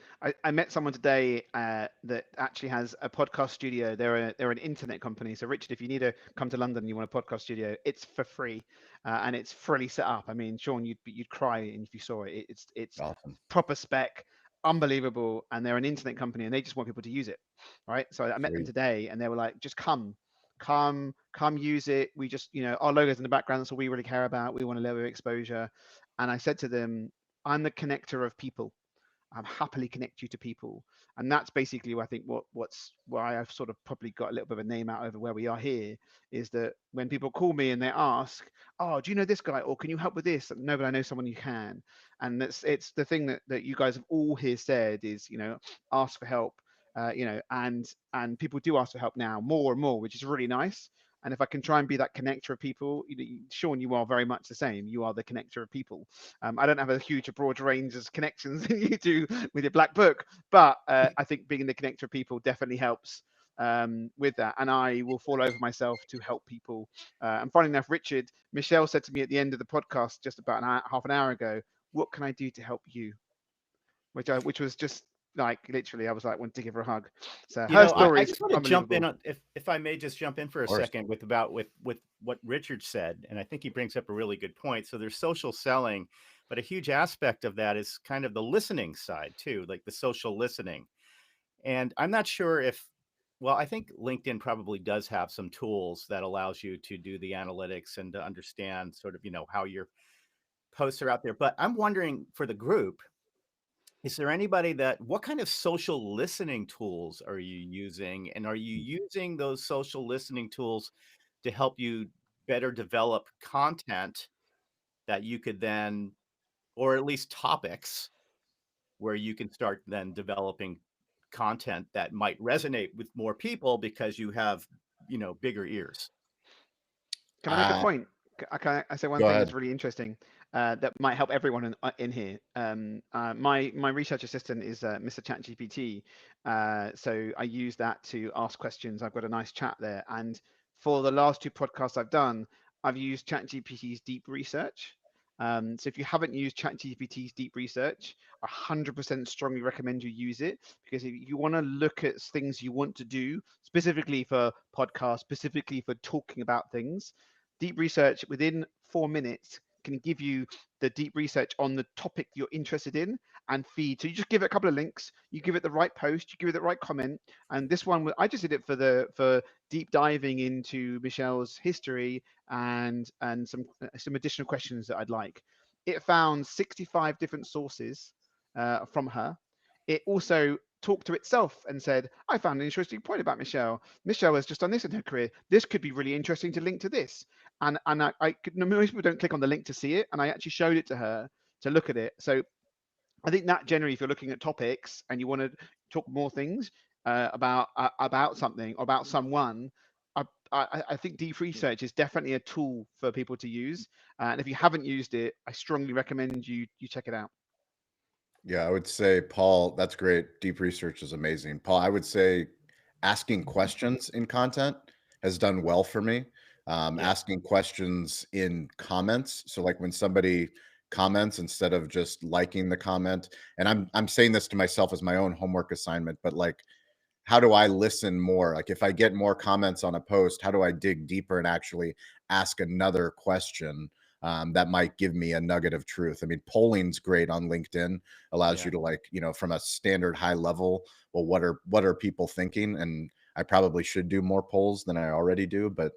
I met someone today that actually has a podcast studio. They're an internet company. So Richard, if you need to come to London and you want a podcast studio, it's for free, and it's fully set up. I mean, Shawn, you'd cry if you saw it. It's awesome. Proper spec, unbelievable, and they're an internet company and they just want people to use it, right? So I met them today and they were like, just come use it. We just our logo's in the background. That's all we really care about. We want a little bit of exposure. And I said to them, I'm the connector of people. I'm happily connect you to people. And that's basically I think why I've sort of probably got a little bit of a name out over where we are here, is that when people call me and they ask, oh, do you know this guy? Or can you help with this? No, but I know someone you can. And it's the thing that you guys have all here said is, ask for help. And people do ask for help now more and more, which is really nice. And if I can try and be that connector of people, Shawn, you are very much the same. You are the connector of people. I don't have a huge, broad range of connections than you do with your black book, but I think being the connector of people definitely helps with that. And I will fall over myself to help people. And funny enough, Richard, Michelle said to me at the end of the podcast just about half an hour ago, what can I do to help you? Which was just like literally, I was like, wanting to give her a hug. So her story I just want to jump in on, if I may just jump in for a second with what Richard said, and I think he brings up a really good point. So there's social selling, but a huge aspect of that is kind of the listening side too, like the social listening. And I'm not sure I think LinkedIn probably does have some tools that allows you to do the analytics and to understand sort of how your posts are out there. But I'm wondering for the group, is there anybody what kind of social listening tools are you using? And are you using those social listening tools to help you better develop content that you could then, or at least topics where you can start then developing content that might resonate with more people because you have, bigger ears? Can I make a point? I say one thing that's really interesting that might help everyone in here. My research assistant is Mr. ChatGPT, so I use that to ask questions. I've got a nice chat there, and for the last 2 podcasts I've done, I've used ChatGPT's deep research. So if you haven't used ChatGPT's deep research, 100% strongly recommend you use it, because if you want to look at things you want to do specifically for podcasts, specifically for talking about things, deep research within 4 minutes can give you the deep research on the topic you're interested in and feed. So you just give it a couple of links, you give it the right post, you give it the right comment. And this one, I just did it for deep diving into Michelle's history and some additional questions that I'd like. It found 65 different sources from her. It also talked to itself and said, I found an interesting point about Michelle. Michelle has just done this in her career. This could be really interesting to link to this. And most people don't click on the link to see it. And I actually showed it to her to look at it. So I think that generally, if you're looking at topics and you want to talk more things about something or about someone, I think deep research is definitely a tool for people to use. And if you haven't used it, I strongly recommend you check it out. Yeah, I would say, Paul, that's great. Deep research is amazing. Paul, I would say asking questions in content has done well for me. Asking questions in comments. So like when somebody comments instead of just liking the comment, and I'm saying this to myself as my own homework assignment, but like, how do I listen more? Like if I get more comments on a post, how do I dig deeper and actually ask another question that might give me a nugget of truth? I mean, polling's great on LinkedIn, allows you to, like, from a standard high level, well, what are people thinking? And I probably should do more polls than I already do, but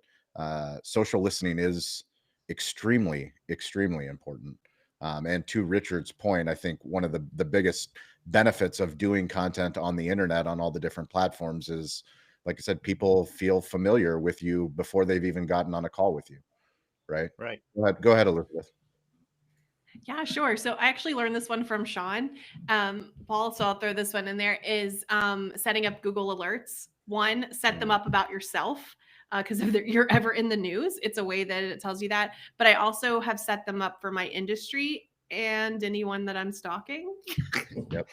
social listening is extremely, extremely important. And to Richard's point, I think one of the biggest benefits of doing content on the internet on all the different platforms is, like I said, people feel familiar with you before they've even gotten on a call with you. Right. Right. Go ahead, Elizabeth. Yeah, sure. So I actually learned this one from Shawn. Paul, so I'll throw this one in there, is setting up Google Alerts. One, set them up about yourself, because if you're ever in the news, it's a way that it tells you that. But I also have set them up for my industry and anyone that I'm stalking. Yep.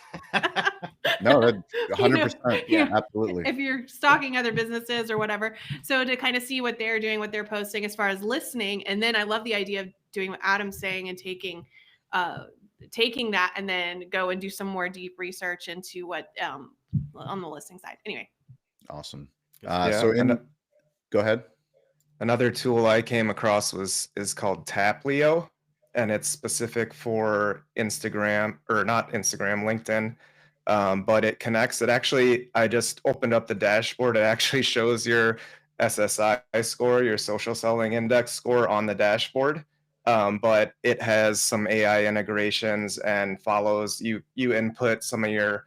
No, that 100%. Yeah, absolutely. If you're stalking other businesses or whatever. So to kind of see what they're doing, what they're posting as far as listening. And then I love the idea of doing what Adam's saying and taking that and then go and do some more deep research into what on the listing side. Anyway. Awesome. Yeah, go ahead. Another tool I came across is called Taplio, and it's specific for Instagram, or not Instagram, LinkedIn. But it connects. I just opened up the dashboard. It actually shows your SSI score, your social selling index score on the dashboard. But it has some AI integrations and follows you input some of your,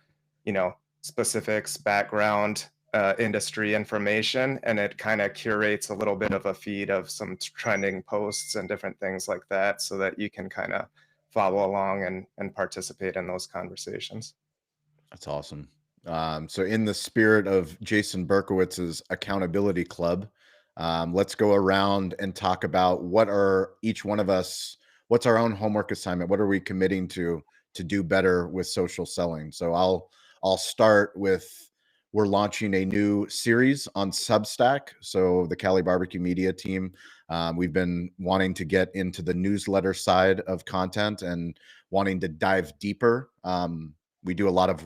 specifics, background, industry information, and it kind of curates a little bit of a feed of some trending posts and different things like that, so that you can kind of follow along and participate in those conversations. That's awesome. So in the spirit of Jason Berkowitz's accountability club, let's go around and talk about what's our own homework assignment? What are we committing to do better with social selling? So I'll start with, we're launching a new series on Substack. So the Cali BBQ Media team, we've been wanting to get into the newsletter side of content and wanting to dive deeper. We do a lot of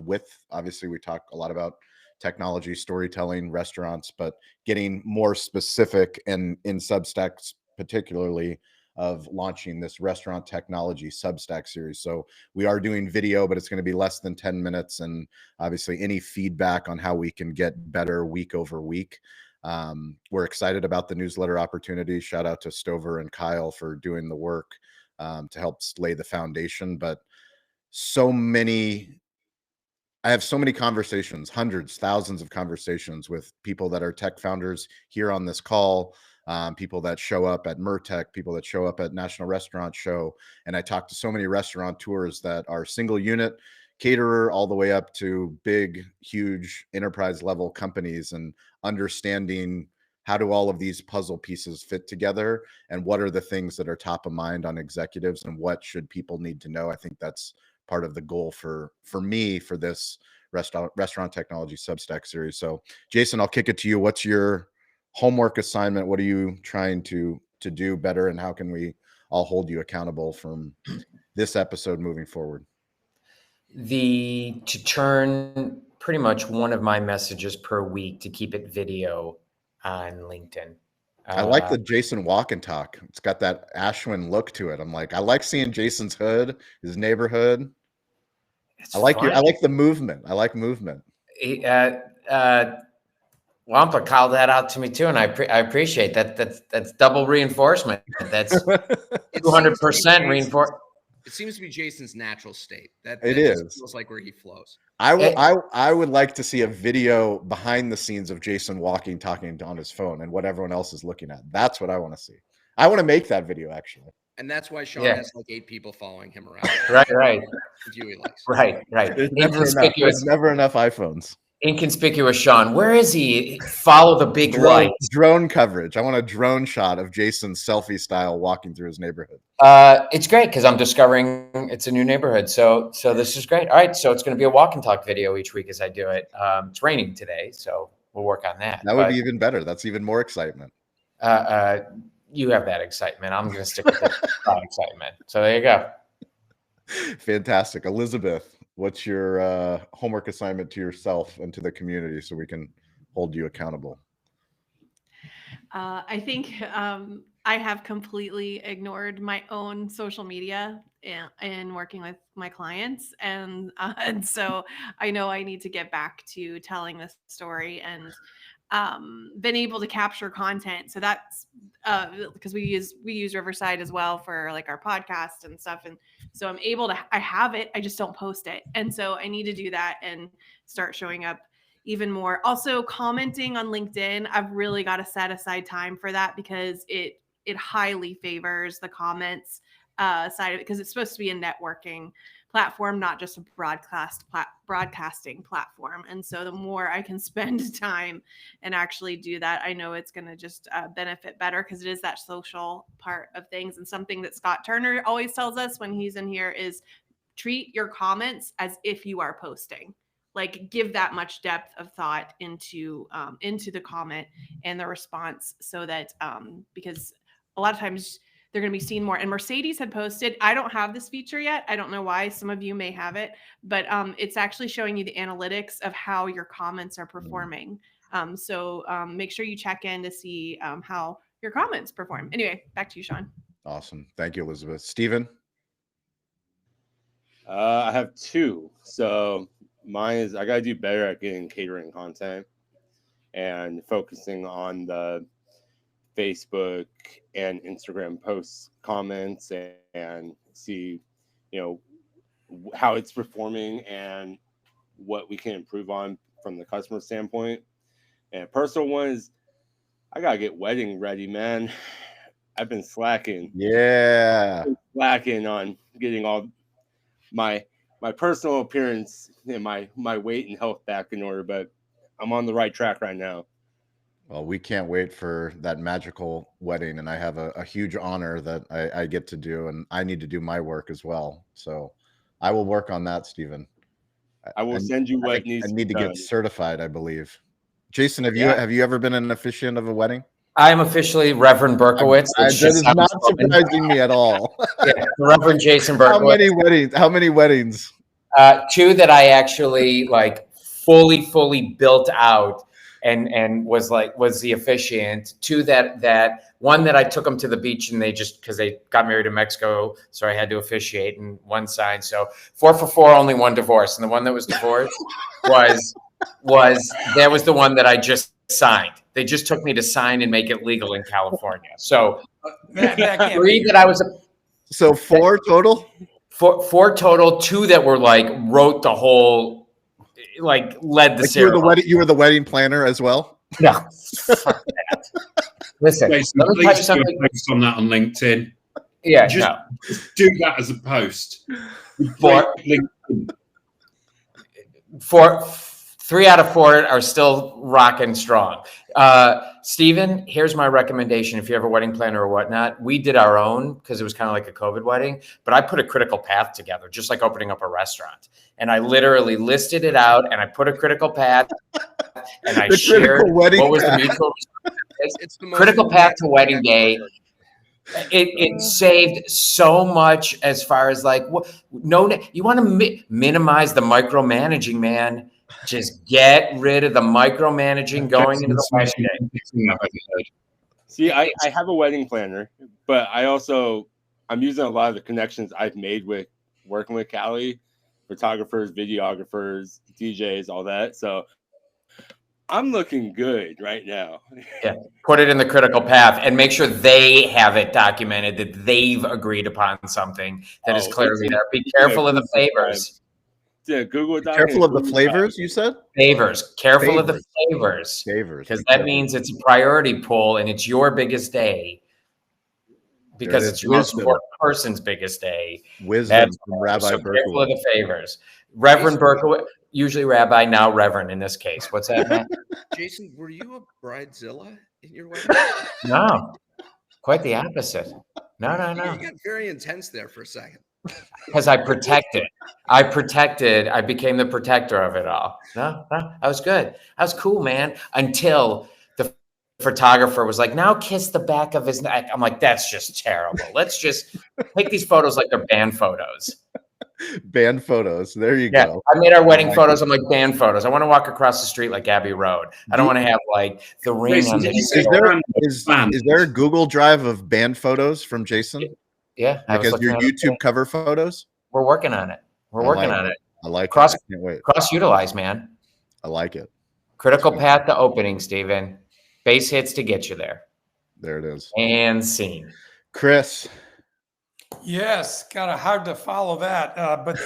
obviously we talk a lot about technology, storytelling, restaurants, but getting more specific, and in Substacks particularly, of launching this restaurant technology Substack series. So we are doing video, but it's going to be less than 10 minutes. And obviously any feedback on how we can get better week over week. We're excited about the newsletter opportunity. Shout out to Stover and Kyle for doing the work to help lay the foundation. But I have so many conversations, hundreds, thousands of conversations with people that are tech founders here on this call, people that show up at Mertech, people that show up at National Restaurant Show. And I talk to so many restaurateurs that are single unit caterer all the way up to big, huge enterprise level companies, and understanding how do all of these puzzle pieces fit together, and what are the things that are top of mind on executives, and what should people need to know. I think that's part of the goal for me for this restaurant technology Substack series. So Jason, I'll kick it to you. What's your homework assignment? What are you trying to do better, and how can we all hold you accountable from this episode moving forward? To turn pretty much one of my messages per week to keep it video on LinkedIn. I like the Jason walk and talk. It's got that Ashwin look to it. I'm like, I like seeing Jason's hood, his neighborhood. I like fun. I like the movement. I like movement. Wampa called that out to me too, and I appreciate that. That's double reinforcement. That's 200% reinforcement. It seems to be Jason's natural state. That It just is. feels like where he flows. I would like to see a video behind the scenes of Jason talking on his phone and what everyone else is looking at. That's what I want to see. I want to make that video actually. And that's why Shawn Yeah. has like 8 people following him around. Right. View he likes. Right. There's never enough iPhones. Inconspicuous Shawn. Where is he? Follow the big lights. Drone coverage. I want a drone shot of Jason selfie style walking through his neighborhood. It's great because I'm discovering it's a new neighborhood. So this is great. All right. So it's going to be a walk and talk video each week as I do it. It's raining today, so we'll work on that. That would be even better. That's even more excitement. You have that excitement. I'm going to stick with the excitement. So there you go. Fantastic. Elizabeth, what's your homework assignment to yourself and to the community so we can hold you accountable? I think I have completely ignored my own social media in working with my clients. And so I know I need to get back to telling this story and been able to capture content. So that's because we use Riverside as well for like our podcast and stuff. And so I have it, I just don't post it. And so I need to do that and start showing up even more. Also commenting on LinkedIn. I've really got to set aside time for that because it highly favors the comments side of it because it's supposed to be a networking platform, not just a broadcasting platform. And so the more I can spend time and actually do that, I know it's going to just benefit better because it is that social part of things. And something that Scott Turner always tells us when he's in here is treat your comments as if you are posting. Like give that much depth of thought into the comment and the response so that because a lot of times they're going to be seen more. And Mercedes had posted, I don't have this feature yet. I don't know why. Some of you may have it, but it's actually showing you the analytics of how your comments are performing. So make sure you check in to see how your comments perform. Anyway, back to you, Shawn. Awesome. Thank you, Elizabeth. Steven? I have 2. So mine is I got to do better at getting catering content and focusing on the Facebook and Instagram posts, comments, and see, how it's performing and what we can improve on from the customer standpoint. And a personal one is I gotta get wedding ready, man. I've been slacking. Yeah. Slacking on getting all my personal appearance and my weight and health back in order, but I'm on the right track right now. Well, we can't wait for that magical wedding, and I have a huge honor that I get to do, and I need to do my work as well. So I will work on that, Stephen. I will send you what needs. I need to get certified, I believe. Jason, have you ever been an officiant of a wedding? I am officially Reverend Berkowitz. That is not surprising me at all. Yeah, Reverend Jason Berkowitz. How many weddings? 2 that I actually like fully built out and was the officiant. 2 that one that I took them to the beach and they just because they got married in Mexico, so I had to officiate, and 1 signed. So 4 for 4, only 1 divorce, and the one that was divorced was the one that I just signed. They just took me to sign and make it legal in California. So 3 that I was. So 4 total. 4 total. 2 that were wrote the whole. Led the ceremony. You were the wedding planner as well? No. Listen, Jason, let me tell you something. Post on that on LinkedIn. Yeah, just do that as a post. 3 out of 4 are still rocking strong. Steven, here's my recommendation. If you have a wedding planner or whatnot, we did our own because it was kind of like a COVID wedding, but I put a critical path together, just like opening up a restaurant. And I literally listed it out and I put a critical path and I shared what was the mutual critical path to wedding day. It saved so much as far as you want to minimize the micromanaging, man. Just get rid of the micromanaging going into the wedding day. See, I have a wedding planner, but I'm using a lot of the connections I've made with working with Cali, photographers, videographers, DJs, all that. So I'm looking good right now. Yeah, put it in the critical path and make sure they have it documented that they've agreed upon something that is clearly there. Be careful of the favors. Yeah, Google Doc. Careful of the flavors, you said? Favors. Careful of the favors. Favors. Because that means it's a priority poll and it's your biggest day. Because it's your most important person's biggest day. Wisdom from Rabbi so careful of Berkowitz. the favors. Reverend Berkowitz, usually Rabbi, now Reverend in this case. What's that, Matt? Jason, were you a bridezilla in your wedding? No, quite the opposite. No. You got very intense there for a second. Because I protected. I became the protector of it all. No, I was good. I was cool, man. Until the photographer was like, now kiss the back of his neck. I'm like, that's just terrible. Let's just take these photos like they're band photos. Band photos. There you go. I made our wedding photos. I'm like band photos. I want to walk across the street like Abbey Road. I don't want to have like the ring on the is there a Google Drive of band photos from Jason? Yeah. Like as your YouTube cover photos? We're working on it. We're working on it. I like it. I can't wait. Cross-utilize, man. I like it. Critical path to opening, Steven. Base hits to get you there. There it is. And scene. Chris. Yes, kind of hard to follow that, but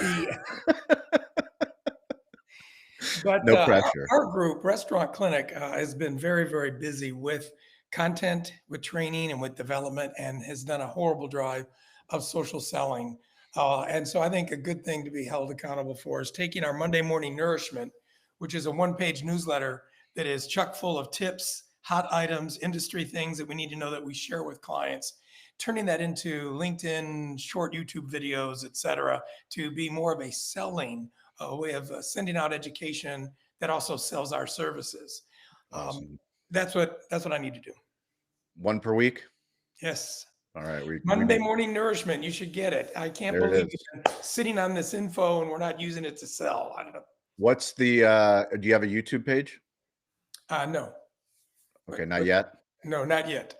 no pressure. Our group, Restaurant Clinic, has been very, very busy with content, with training, and with development, and has done a horrible drive of social selling. And so I think a good thing to be held accountable for is taking our Monday Morning Nourishment, which is a one-page newsletter that is chock full of tips, hot items, industry things that we need to know that we share with clients, turning that into LinkedIn, short YouTube videos, et cetera, to be more of a selling way of sending out education that also sells our services. Awesome. That's what I need to do. One per week? Yes. All right. Monday Morning Nourishment. You should get it. I can't believe we've been sitting on this info and we're not using it to sell. I don't know. What's the, do you have a YouTube page? No. Okay. Not yet? No, not yet.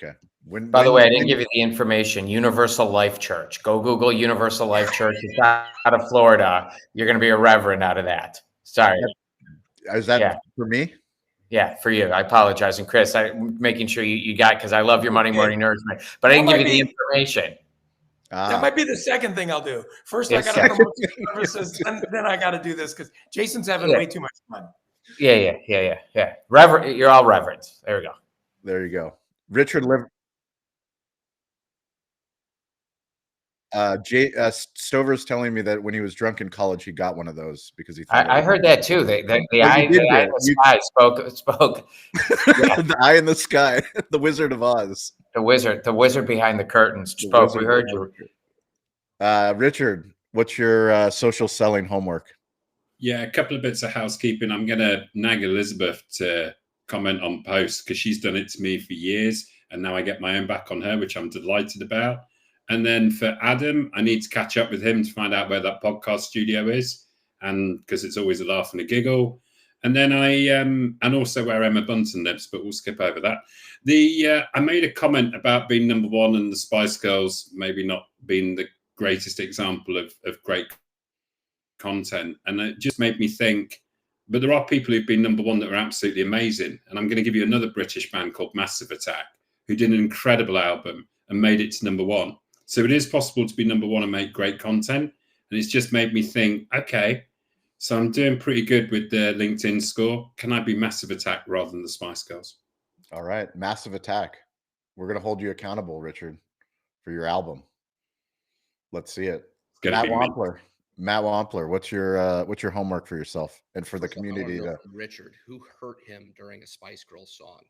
Okay. By the way, I didn't give you the information. Universal Life Church. Go Google Universal Life Church. It's out of Florida. You're going to be a reverend out of that. Sorry. Is that for me? Yeah, for you. I apologize. And Chris, I'm making sure you got, because I love your Monday Morning Nourishment, but I didn't give you the information. That might be the second thing I'll do. First, I got to promote services, and then I got to do this because Jason's having way too much fun. Yeah. Reverend, you're all reverends. There we go. There you go. Richard Stover's telling me that when he was drunk in college, he got one of those because he thought I heard that too. The eye in the sky spoke. Yeah. The eye in the sky, the Wizard of Oz. The wizard behind the curtains spoke. We heard you. Richard, what's your social selling homework? Yeah, a couple of bits of housekeeping. I'm going to nag Elizabeth to comment on posts because she's done it to me for years, and now I get my own back on her, which I'm delighted about. And then for Adam, I need to catch up with him to find out where that podcast studio is, and because it's always a laugh and a giggle. And then and also where Emma Bunton lives, but we'll skip over that. I made a comment about being number one and the Spice Girls maybe not being the greatest example of great content, and it just made me think. But there are people who've been number one that are absolutely amazing, and I'm going to give you another British band called Massive Attack, who did an incredible album and made it to number one. So it is possible to be number one and make great content. And it's just made me think, okay, so I'm doing pretty good with the LinkedIn score. Can I be Massive Attack rather than the Spice Girls? All right. Massive Attack. We're going to hold you accountable, Richard, for your album. Let's see it. Matt Wampler, what's your homework for yourself and for the community? Richard, who hurt him during a Spice Girls song?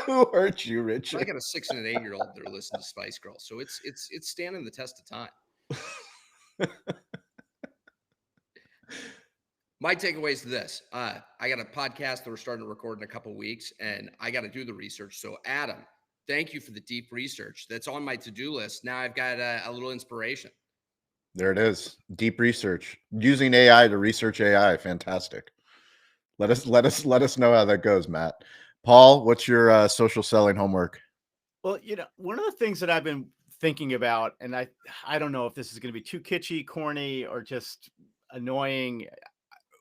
Who hurt you, Richard? I got a 6 and an 8-year-old that are listening to Spice Girls, so it's standing the test of time. My takeaway is this. I got a podcast that we're starting to record in a couple of weeks, and I got to do the research. So, Adam, thank you for the deep research. That's on my to-do list. Now I've got a little inspiration. There it is. Deep research. Using AI to research AI. Fantastic. Let us know how that goes, Matt. Paul, what's your social selling homework? Well, one of the things that I've been thinking about, and I don't know if this is going to be too kitschy, corny, or just annoying.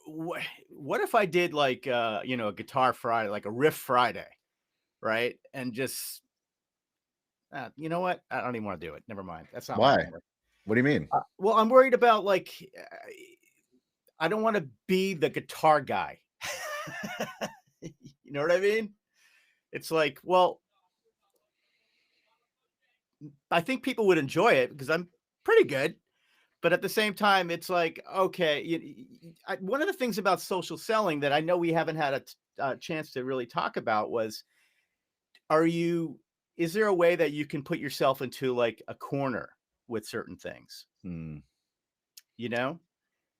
What if I did like a Guitar Friday, like a Riff Friday, right? And just you know what? I don't even want to do it. Never mind. That's not my Why? homework. What do you mean? Well, I'm worried about I don't want to be the guitar guy. You know what I mean? It's like, well, I think people would enjoy it because I'm pretty good. But at the same time, it's like, okay, one of the things about social selling that I know we haven't had a chance to really talk about was, is there a way that you can put yourself into like a corner with certain things? You know?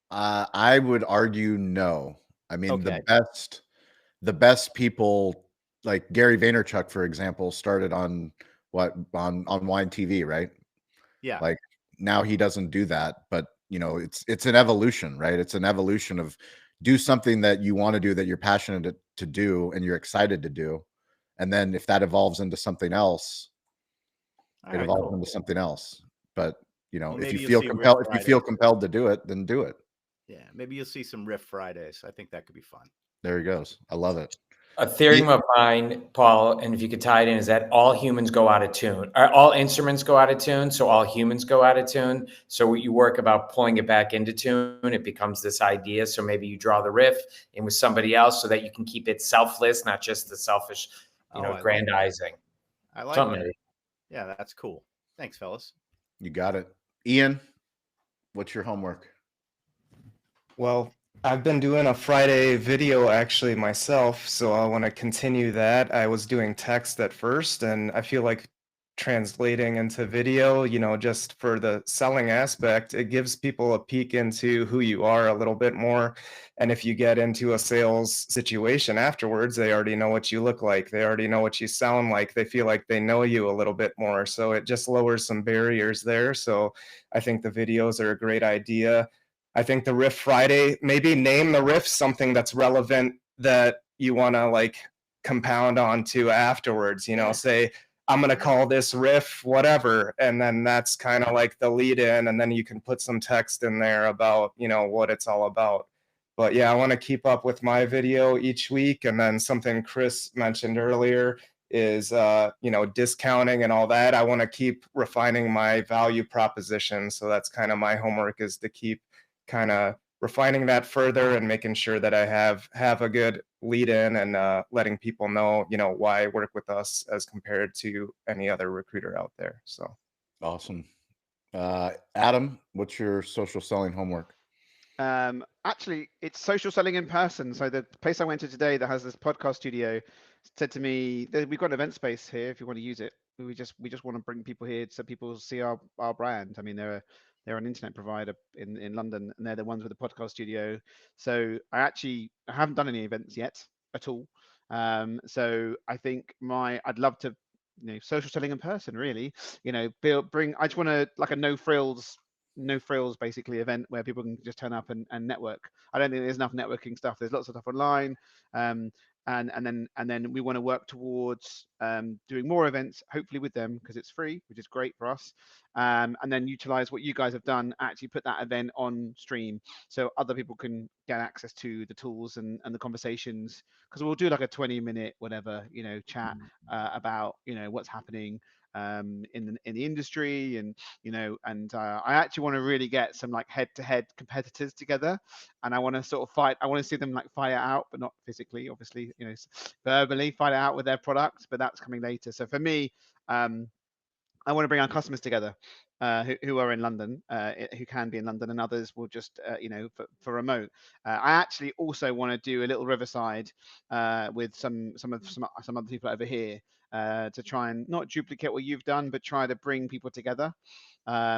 I would argue no. I mean, Okay. the best people like Gary Vaynerchuk, for example, started on Wine TV, right? Yeah. Like now he doesn't do that, but it's an evolution, right? It's an evolution of do something that you want to do, that you're passionate to do and you're excited to do. And then if that evolves into something else, it right, evolves cool. into something else. But Well, if maybe you you'll feel see Riff compelled, Fridays. to do it, then do it. Yeah, maybe you'll see some Riff Fridays. I think that could be fun. There he goes. I love it. A theory of mine, Paul, and if you could tie it in, is that all humans go out of tune. All instruments go out of tune, so all humans go out of tune. So what you work about pulling it back into tune, it becomes this idea. So maybe you draw the riff in with somebody else so that you can keep it selfless, not just the selfish, grandizing. I like Something that. Yeah, that's cool. Thanks, fellas. You got it. Ian, what's your homework? Well, I've been doing a Friday video actually myself, so I want to continue that. I was doing text at first, and I feel like translating into video, just for the selling aspect, it gives people a peek into who you are a little bit more. And if you get into a sales situation afterwards, they already know what you look like. They already know what you sound like. They feel like they know you a little bit more. So it just lowers some barriers there. So I think the videos are a great idea. I think the Riff Friday, maybe name the riff something that's relevant that you want to like compound onto afterwards, say, I'm going to call this riff whatever. And then that's kind of like the lead in. And then you can put some text in there about, what it's all about. But yeah, I want to keep up with my video each week. And then something Chris mentioned earlier is, discounting and all that. I want to keep refining my value proposition. So that's kind of my homework, is to keep kind of refining that further and making sure that I have a good lead in and letting people know, why work with us as compared to any other recruiter out there. So awesome. Adam, what's your social selling homework? Actually, it's social selling in person. So the place I went to today that has this podcast studio said to me, "We've got an event space here if you want to use it. We just want to bring people here so people see our brand. I mean, they're an internet provider in London, and they're the ones with the podcast studio. So I haven't done any events yet at all. So I think I'd love to, social selling in person, really. I just want to like a no frills basically event where people can just turn up and network. I don't think there's enough networking stuff. There's lots of stuff online. And then we want to work towards doing more events, hopefully with them, because it's free, which is great for us. And then utilize what you guys have done, actually put that event on stream so other people can get access to the tools and the conversations, because we'll do like a 20-minute whatever, chat about what's happening in the industry, and I actually want to really get some like head-to-head competitors together, and I want to sort of fight. I want to see them like fight it out, but not physically, obviously, verbally fight it out with their products. But that's coming later. So for me, I want to bring our customers together who are in London, who can be in London, and others will just, for remote. I actually also want to do a little Riverside with some other people over here to try and not duplicate what you've done, but try to bring people together.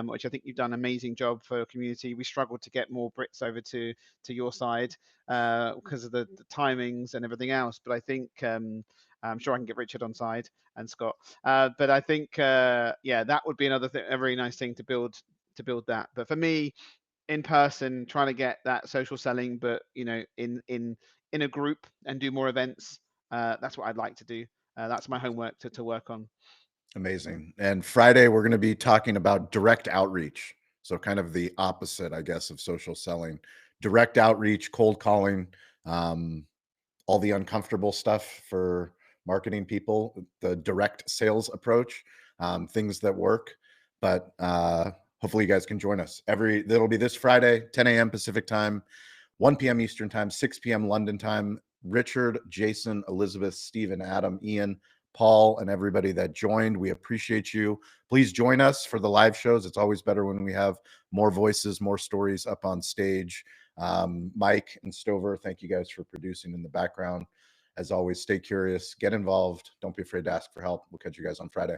Which I think you've done an amazing job for a community. We struggled to get more Brits over to your side because of the timings and everything else. But I think I'm sure I can get Richard on side and Scott. But I think that would be another thing, a very nice thing to build that. But for me, in person, trying to get that social selling, but in a group and do more events. that's what I'd like to do. That's my homework to work on. Amazing. And Friday, we're going to be talking about direct outreach. So kind of the opposite, I guess, of social selling. Direct outreach, cold calling, all the uncomfortable stuff for marketing people, the direct sales approach, things that work. But hopefully you guys can join us. That'll be this Friday, 10 a.m. Pacific time, 1 p.m. Eastern time, 6 p.m. London time. Richard, Jason, Elizabeth, Stephen, Adam, Ian, Paul, and everybody that joined, we appreciate you. Please join us for the live shows. It's always better when we have more voices, more stories up on stage. Mike and Stover, thank you guys for producing in the background. As always, stay curious, get involved. Don't be afraid to ask for help. We'll catch you guys on Friday.